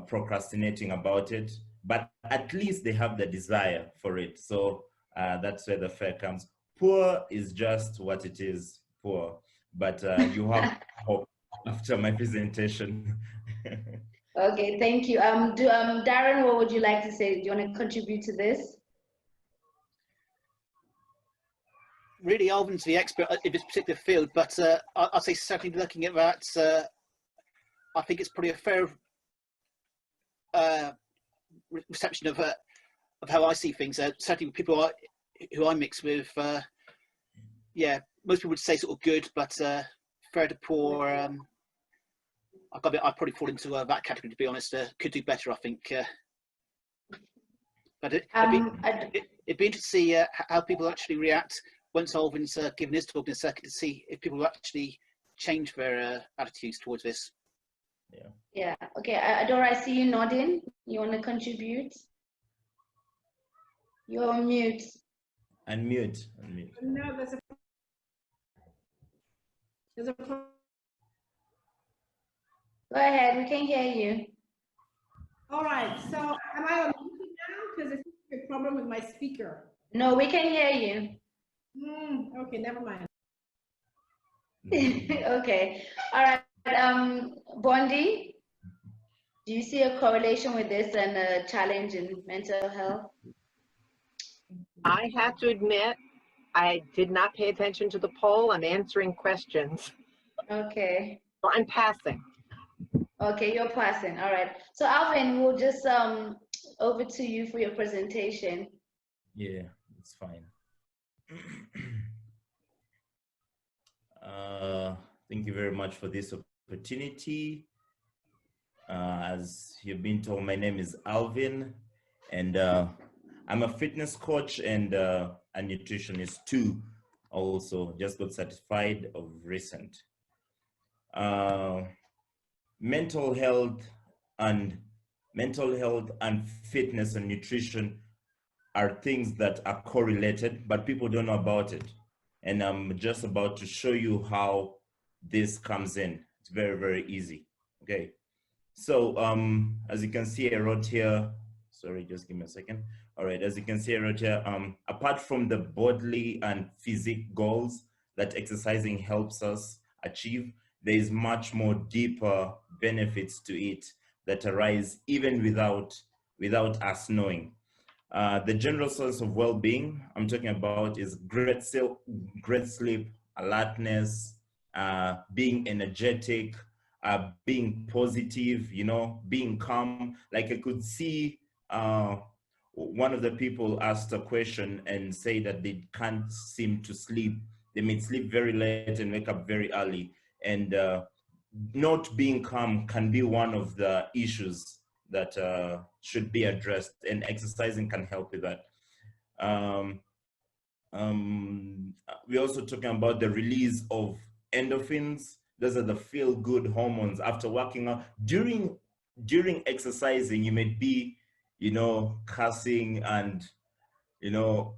procrastinating about it, but at least they have the desire for it. So that's where the fair comes. Poor is just what it is, poor, but you have hope after my presentation. Okay, thank you. Darren, what would you like to say? Do you want to contribute to this? Really, Alvin's the expert in this particular field, but I'd say certainly looking at that, I think it's probably a fair reception of how I see things. Certainly, people who I mix with, yeah, most people would say sort of good, but fair to poor. I probably fall into that category, to be honest. Could do better, I think. But it'd be interesting to see how people actually react once Alvin's given his talk in a second, to see if people actually change their attitudes towards this. Yeah. Okay, Adora, I see you nodding. You want to contribute? You're on mute. Unmute. No, there's a Go ahead, we can hear you. All right, so am I on mute now? Because I think there's a problem with my speaker. No, we can hear you. Okay, never mind. Okay, all right. Bondi, do you see a correlation with this and a challenge in mental health? I have to admit, I did not pay attention to the poll. I'm answering questions. Okay. So I'm passing. Okay, you're passing. All right. So Alvin, we'll just over to you for your presentation. Yeah, it's fine. Thank you very much for this opportunity. As you've been told, my name is Alvin, and I'm a fitness coach and a nutritionist too. Also, just got certified of recent. Mental health and fitness and nutrition are things that are correlated, but people don't know about it. And I'm just about to show you how this comes in. It's very, very easy. Okay. So as you can see, I wrote here, sorry, just give me a second. All right, as you can see, I wrote here, apart from the bodily and physique goals that exercising helps us achieve, there is much more deeper benefits to it that arise even without us knowing. The general source of well-being I'm talking about is great sleep, alertness, being energetic, being positive, you know, being calm. Like I could see one of the people asked a question and say that they can't seem to sleep. They may sleep very late and wake up very early. And not being calm can be one of the issues that should be addressed, and exercising can help with that. We're also talking about the release of endorphins. Those are the feel-good hormones after working out. During exercising, you may be, you know, cussing and, you know,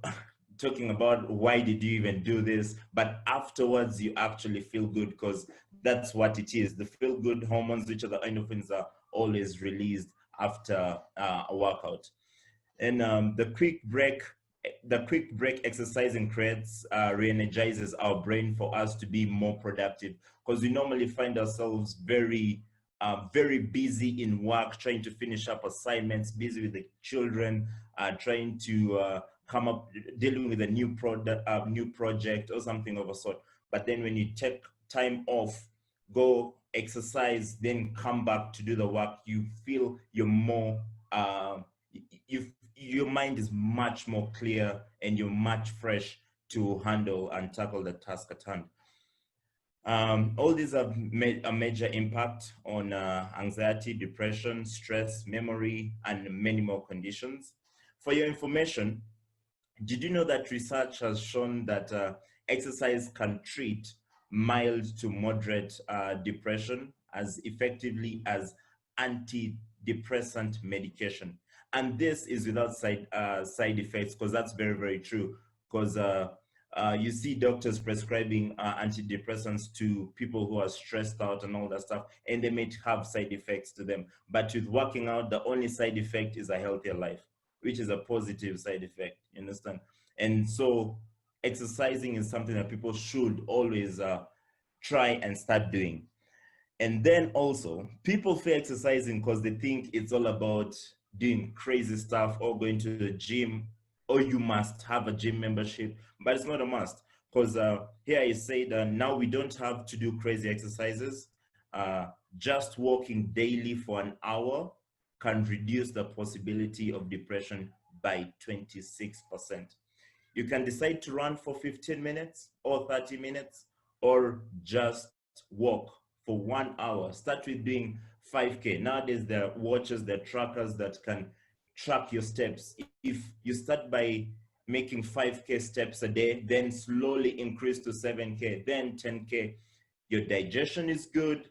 talking about why did you even do this, but afterwards you actually feel good because that's what it is. The feel-good hormones, which are the endorphins, are always released after a workout. And the quick break exercising creates re-energizes our brain for us to be more productive, because we normally find ourselves very busy in work, trying to finish up assignments, busy with the children, trying to come up, dealing with a new project or something of a sort. But then when you take time off, go exercise, then come back to do the work, you feel you're more your mind is much more clear and you're much fresh to handle and tackle the task at hand. All these have made a major impact on anxiety, depression, stress, memory, and many more conditions. For your information, did you know that research has shown that exercise can treat mild to moderate depression as effectively as antidepressant medication? And this is without side effects, because that's very, very true. Because you see doctors prescribing antidepressants to people who are stressed out and all that stuff, and they may have side effects to them. But with working out, the only side effect is a healthier life, which is a positive side effect, you understand? And so exercising is something that people should always try and start doing. And then also, people fear exercising because they think it's all about doing crazy stuff or going to the gym, or you must have a gym membership, but it's not a must. Because here I say that now we don't have to do crazy exercises. Just walking daily for an hour can reduce the possibility of depression by 26%. You can decide to run for 15 minutes or 30 minutes, or just walk for 1 hour. Start with doing 5K. Nowadays, there are watches, there are trackers that can track your steps. If you start by making 5K steps a day, then slowly increase to 7K, then 10K, your digestion is good,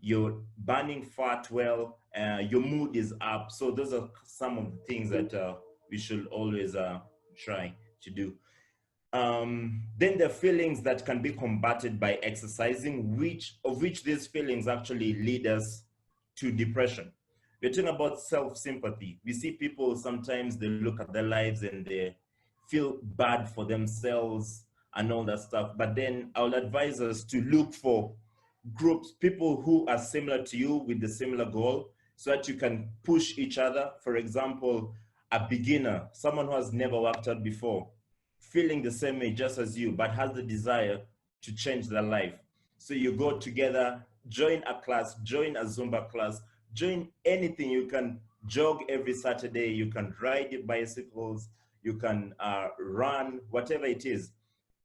you're burning fat well, your mood is up. So those are some of the things that we should always try to do. Then the feelings that can be combated by exercising, of which these feelings actually lead us to depression. We're talking about self-sympathy. We see people sometimes, they look at their lives and they feel bad for themselves and all that stuff. But then I would advise us to look for groups, people who are similar to you with the similar goal, so that you can push each other. For example, a beginner, someone who has never worked out before, feeling the same way just as you, but has the desire to change their life. So you go together, join a class, join a Zumba class, join anything. You can jog every Saturday, you can ride your bicycles, you can run, whatever it is.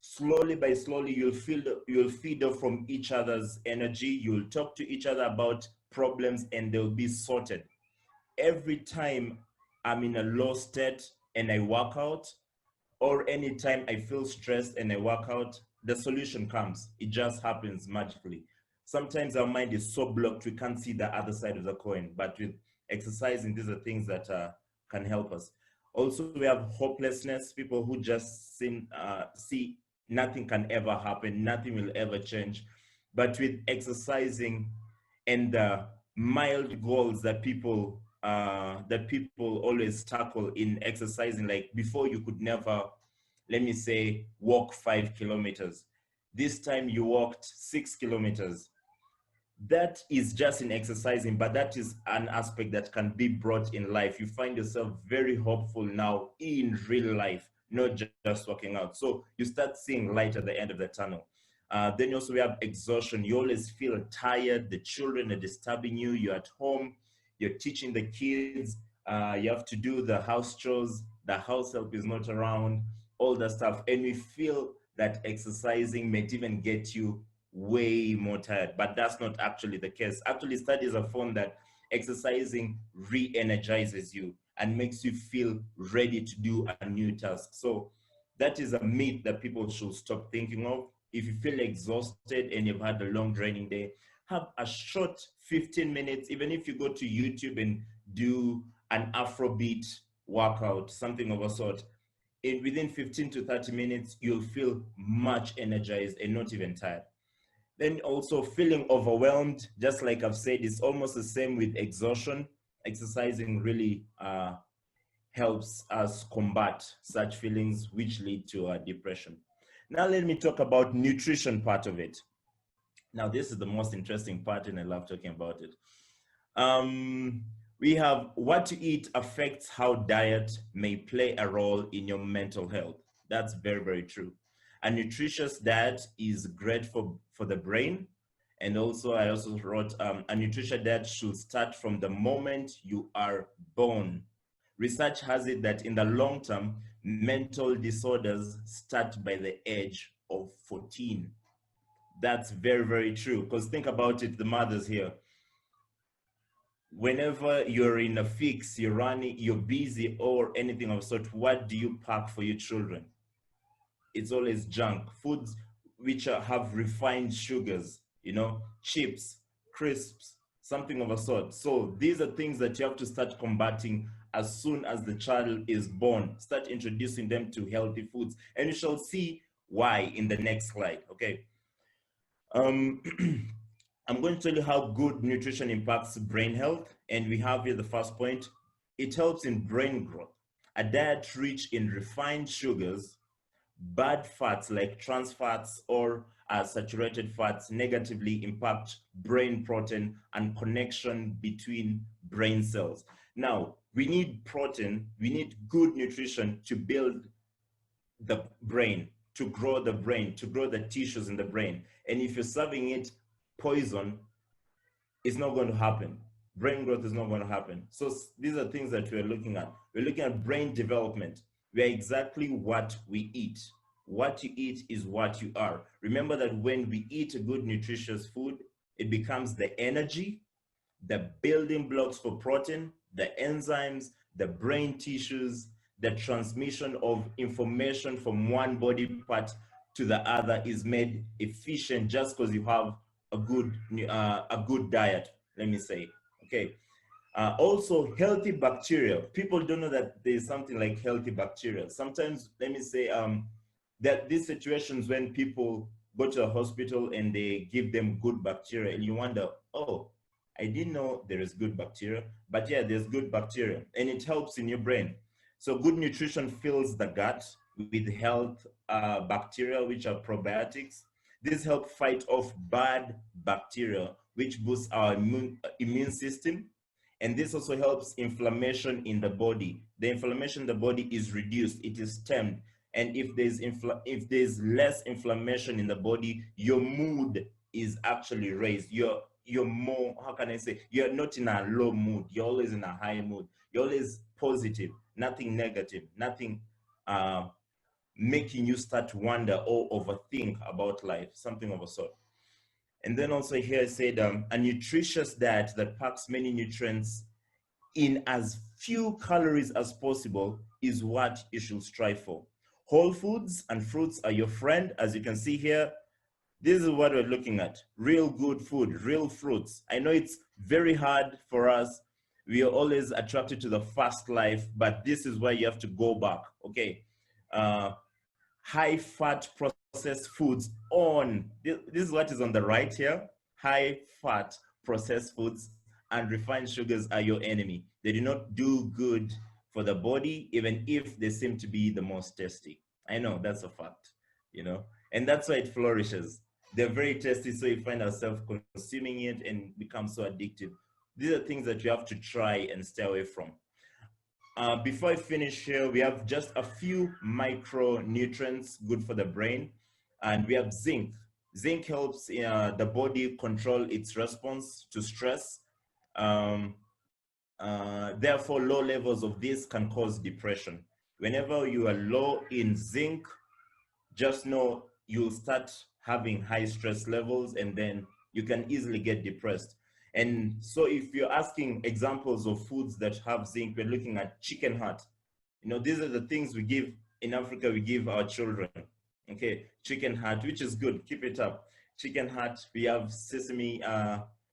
Slowly by slowly, you'll feed off from each other's energy. You'll talk to each other about problems and they'll be sorted. Every time I'm in a low state and I work out, or anytime I feel stressed and I work out, the solution comes. It just happens magically. Sometimes our mind is so blocked we can't see the other side of the coin, but with exercising, these are things that can help us. Also, we have hopelessness, people who just see nothing can ever happen, nothing will ever change. But with exercising and the mild goals that people always tackle in exercising, like before you could never, let me say, walk 5 kilometers. This time you walked 6 kilometers. That is just in exercising, but that is an aspect that can be brought in life. You find yourself very hopeful now in real life, not just walking out. So you start seeing light at the end of the tunnel. Then also we have exhaustion. You always feel tired. The children are disturbing you. You're at home. You're teaching the kids. You have to do the house chores. The house help is not around. All that stuff. And we feel that exercising may even get you way more tired, but that's not actually the case. Actually, studies have found that exercising re-energizes you and makes you feel ready to do a new task. So that is a myth that people should stop thinking of. If you feel exhausted and you've had a long draining day, have a short 15 minutes, even if you go to YouTube and do an Afrobeat workout, something of a sort. Within 15 to 30 minutes, you'll feel much energized and not even tired. Then also feeling overwhelmed, just like I've said, it's almost the same with exhaustion. Exercising really helps us combat such feelings which lead to depression. Now let me talk about nutrition part of it. Now this is the most interesting part and I love talking about it. We have what to eat affects how diet may play a role in your mental health. That's very, very true. A nutritious diet is great for the brain. And also, I also wrote, a nutritious diet should start from the moment you are born. Research has it that in the long term, mental disorders start by the age of 14. That's very, very true. Because think about it, the mothers here. Whenever you're in a fix, you're running, you're busy or anything of sort, what do you pack for your children? It's always junk foods which have refined sugars, you know, chips, crisps, something of a sort. So these are things that you have to start combating as soon as the child is born. Start introducing them to healthy foods, and you shall see why in the next slide. Okay. I'm going to tell you how good nutrition impacts brain health, and we have here the first point. It helps in brain growth. A diet rich in refined sugars, bad fats like trans fats or saturated fats negatively impact brain protein and connection between brain cells. Now, we need protein, we need good nutrition to build the brain, to grow the brain, to grow the tissues in the brain. And if you're serving it poison, it's not going to happen. Brain growth is not going to happen. So these are things that we're looking at. We're looking at brain development. We are exactly what we eat. What you eat is what you are. Remember that when we eat a good nutritious food, it becomes the energy, the building blocks for protein, the enzymes, the brain tissues, the transmission of information from one body part to the other is made efficient just because you have a good diet, let me say. Okay. Also, healthy bacteria. People don't know that there's something like healthy bacteria. Sometimes, let me say, that these situations when people go to a hospital and they give them good bacteria, and you wonder, oh, I didn't know there is good bacteria, but yeah, there's good bacteria, and it helps in your brain. So good nutrition fills the gut with health bacteria, which are probiotics. This help fight off bad bacteria, which boosts our immune system. And this also helps inflammation in the body. The inflammation in the body is reduced, it is stemmed. And if there's less inflammation in the body, your mood is actually raised. You're more, how can I say, you're not in a low mood, you're always in a high mood. You're always positive, nothing negative, nothing making you start to wonder or overthink about life, something of a sort. And then also here I said a nutritious diet that packs many nutrients in as few calories as possible is what you should strive for. Whole foods and fruits are your friend. As you can see here, this is what we're looking at. Real good food, real fruits. I know it's very hard for us. We are always attracted to the fast life, but this is where you have to go back, okay? High fat processed foods this is what is on the right here. High fat processed foods and refined sugars are your enemy. They do not do good for the body, even if they seem to be the most tasty. I know, that's a fact, you know, and that's why it flourishes. They're very tasty, so you find ourselves consuming it and become so addictive. These are things that you have to try and stay away from. Before I finish here, we have just a few micronutrients good for the brain, and we have zinc. Zinc helps the body control its response to stress. Therefore, low levels of this can cause depression. Whenever you are low in zinc, just know you'll start having high stress levels, and then you can easily get depressed. And so if you're asking examples of foods that have zinc, we're looking at chicken heart. You know, these are the things we give in Africa, we give our children. Okay, chicken heart, which is good, keep it up. Chicken heart, we have sesame,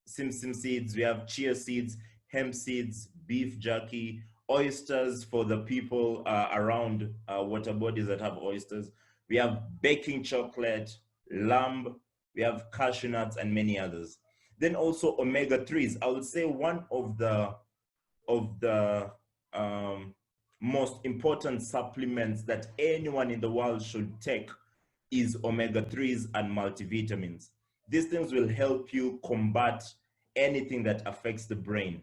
simsim seeds, we have chia seeds, hemp seeds, beef jerky, oysters for the people around water bodies that have oysters. We have baking chocolate, lamb, we have cashew nuts, and many others. Then also omega-3s. I would say one of the most important supplements that anyone in the world should take is omega-3s and multivitamins. These things will help you combat anything that affects the brain.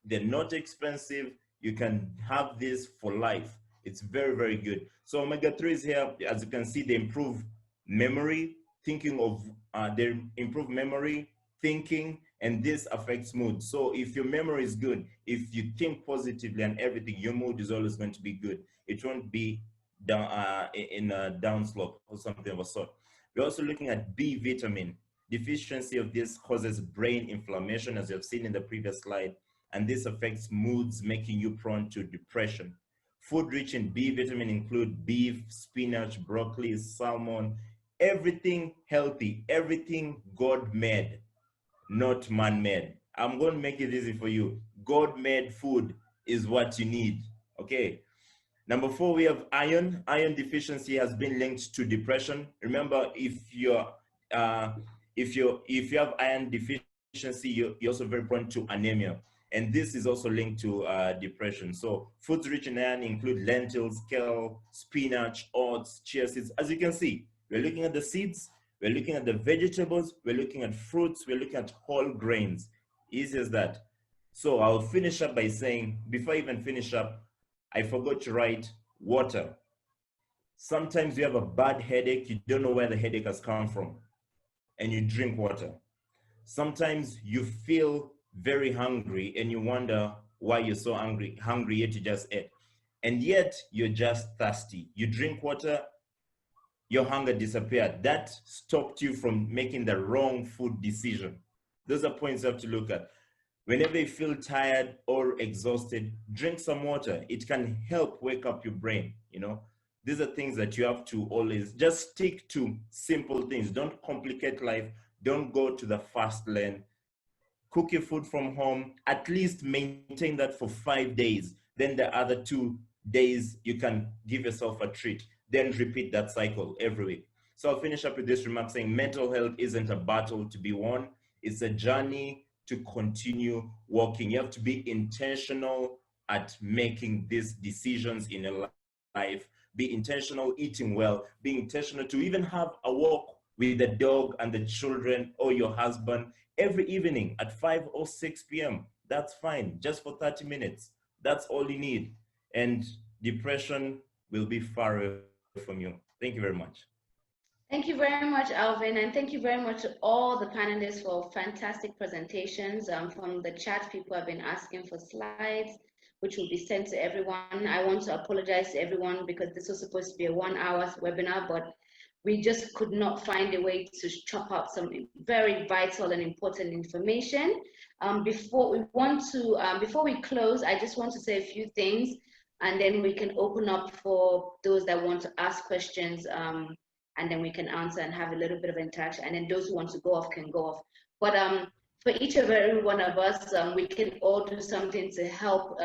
They're not expensive. You can have this for life. It's very, very good. So omega-3s here, as you can see, they improve memory, they improve memory, thinking, and this affects mood. So if your memory is good, if you think positively and everything, your mood is always going to be good. It won't be down in a downslope or something of a sort. We're also looking at B vitamin. Deficiency of this causes brain inflammation, as you have seen in the previous slide, and this affects moods, making you prone to depression. Food rich in B vitamin include beef, spinach, broccoli, salmon, everything healthy, everything God made, not man-made. I'm going to make it easy for you. God-made food is what you need, okay? Number 4, we have iron. Iron deficiency has been linked to depression. Remember, if you have iron deficiency, you're also very prone to anemia. And this is also linked to depression. So foods rich in iron include lentils, kale, spinach, oats, chia seeds. As you can see, we're looking at the seeds, we're looking at the vegetables, we're looking at fruits, we're looking at whole grains. Easy as that. So I'll finish up by saying, before I even finish up, I forgot to write water. Sometimes you have a bad headache, you don't know where the headache has come from, and you drink water. Sometimes you feel very hungry and you wonder why you're so hungry yet you just ate. And yet you're just thirsty. You drink water, your hunger disappeared. That stopped you from making the wrong food decision. Those are points you have to look at. Whenever you feel tired or exhausted, drink some water. It can help wake up your brain, you know. These are things that you have to always just stick to simple things. Don't complicate life. Don't go to the fast lane. Cook your food from home. At least maintain that for 5 days. Then the other 2 days, you can give yourself a treat. Then repeat that cycle every week. So I'll finish up with this remark saying mental health isn't a battle to be won. It's a journey to continue walking. You have to be intentional at making these decisions in your life be intentional eating well, be intentional to even have a walk with the dog and the children or your husband every evening at 5 or 6 p.m. That's fine, just for 30 minutes. That's all you need. And depression will be far away from you. Thank you very much. Thank you very much, Alvin, and thank you very much to all the panelists for fantastic presentations. From the chat, people have been asking for slides, which will be sent to everyone. I want to apologize to everyone because this was supposed to be a 1-hour webinar, but we just could not find a way to chop out some very vital and important information. Before we close, I just want to say a few things, and then we can open up for those that want to ask questions, and then we can answer and have a little bit of interaction. And then those who want to go off can go off. But for each and every one of us, we can all do something to help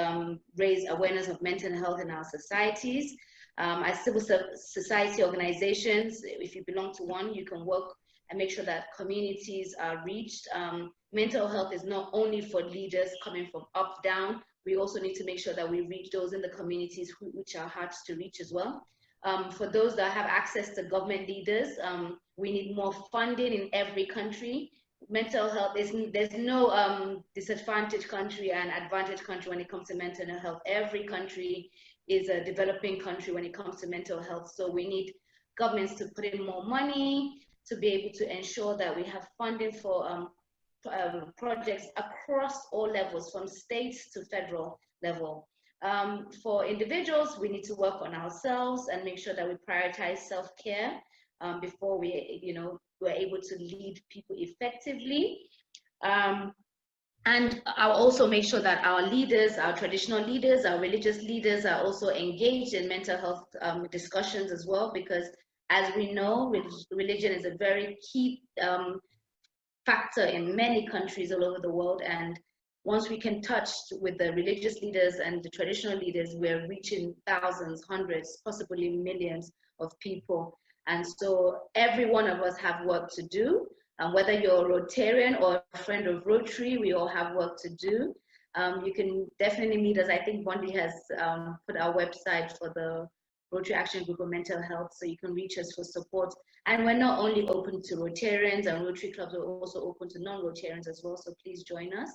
raise awareness of mental health in our societies. As civil society organizations, if you belong to one, you can work and make sure that communities are reached. Mental health is not only for leaders coming from up, down. We also need to make sure that we reach those in the communities which are hard to reach as well. For those that have access to government leaders, we need more funding in every country. Mental health, there's no disadvantaged country and advantaged country when it comes to mental health. Every country is a developing country when it comes to mental health. So we need governments to put in more money to be able to ensure that we have funding for projects across all levels, from states to federal level. For individuals, we need to work on ourselves and make sure that we prioritize self-care before we're able to lead people effectively. And I'll also make sure that our leaders, our traditional leaders, our religious leaders are also engaged in mental health discussions as well, because as we know, religion is a very key factor in many countries all over the world. And once we can touch with the religious leaders and the traditional leaders, we're reaching thousands, hundreds, possibly millions of people. And so every one of us have work to do. Whether you're a Rotarian or a friend of Rotary, we all have work to do. You can definitely meet us. I think Bondi has put our website for the Rotary Action Group of Mental Health, so you can reach us for support. And we're not only open to Rotarians and Rotary clubs, we're also open to non-Rotarians as well, so please join us.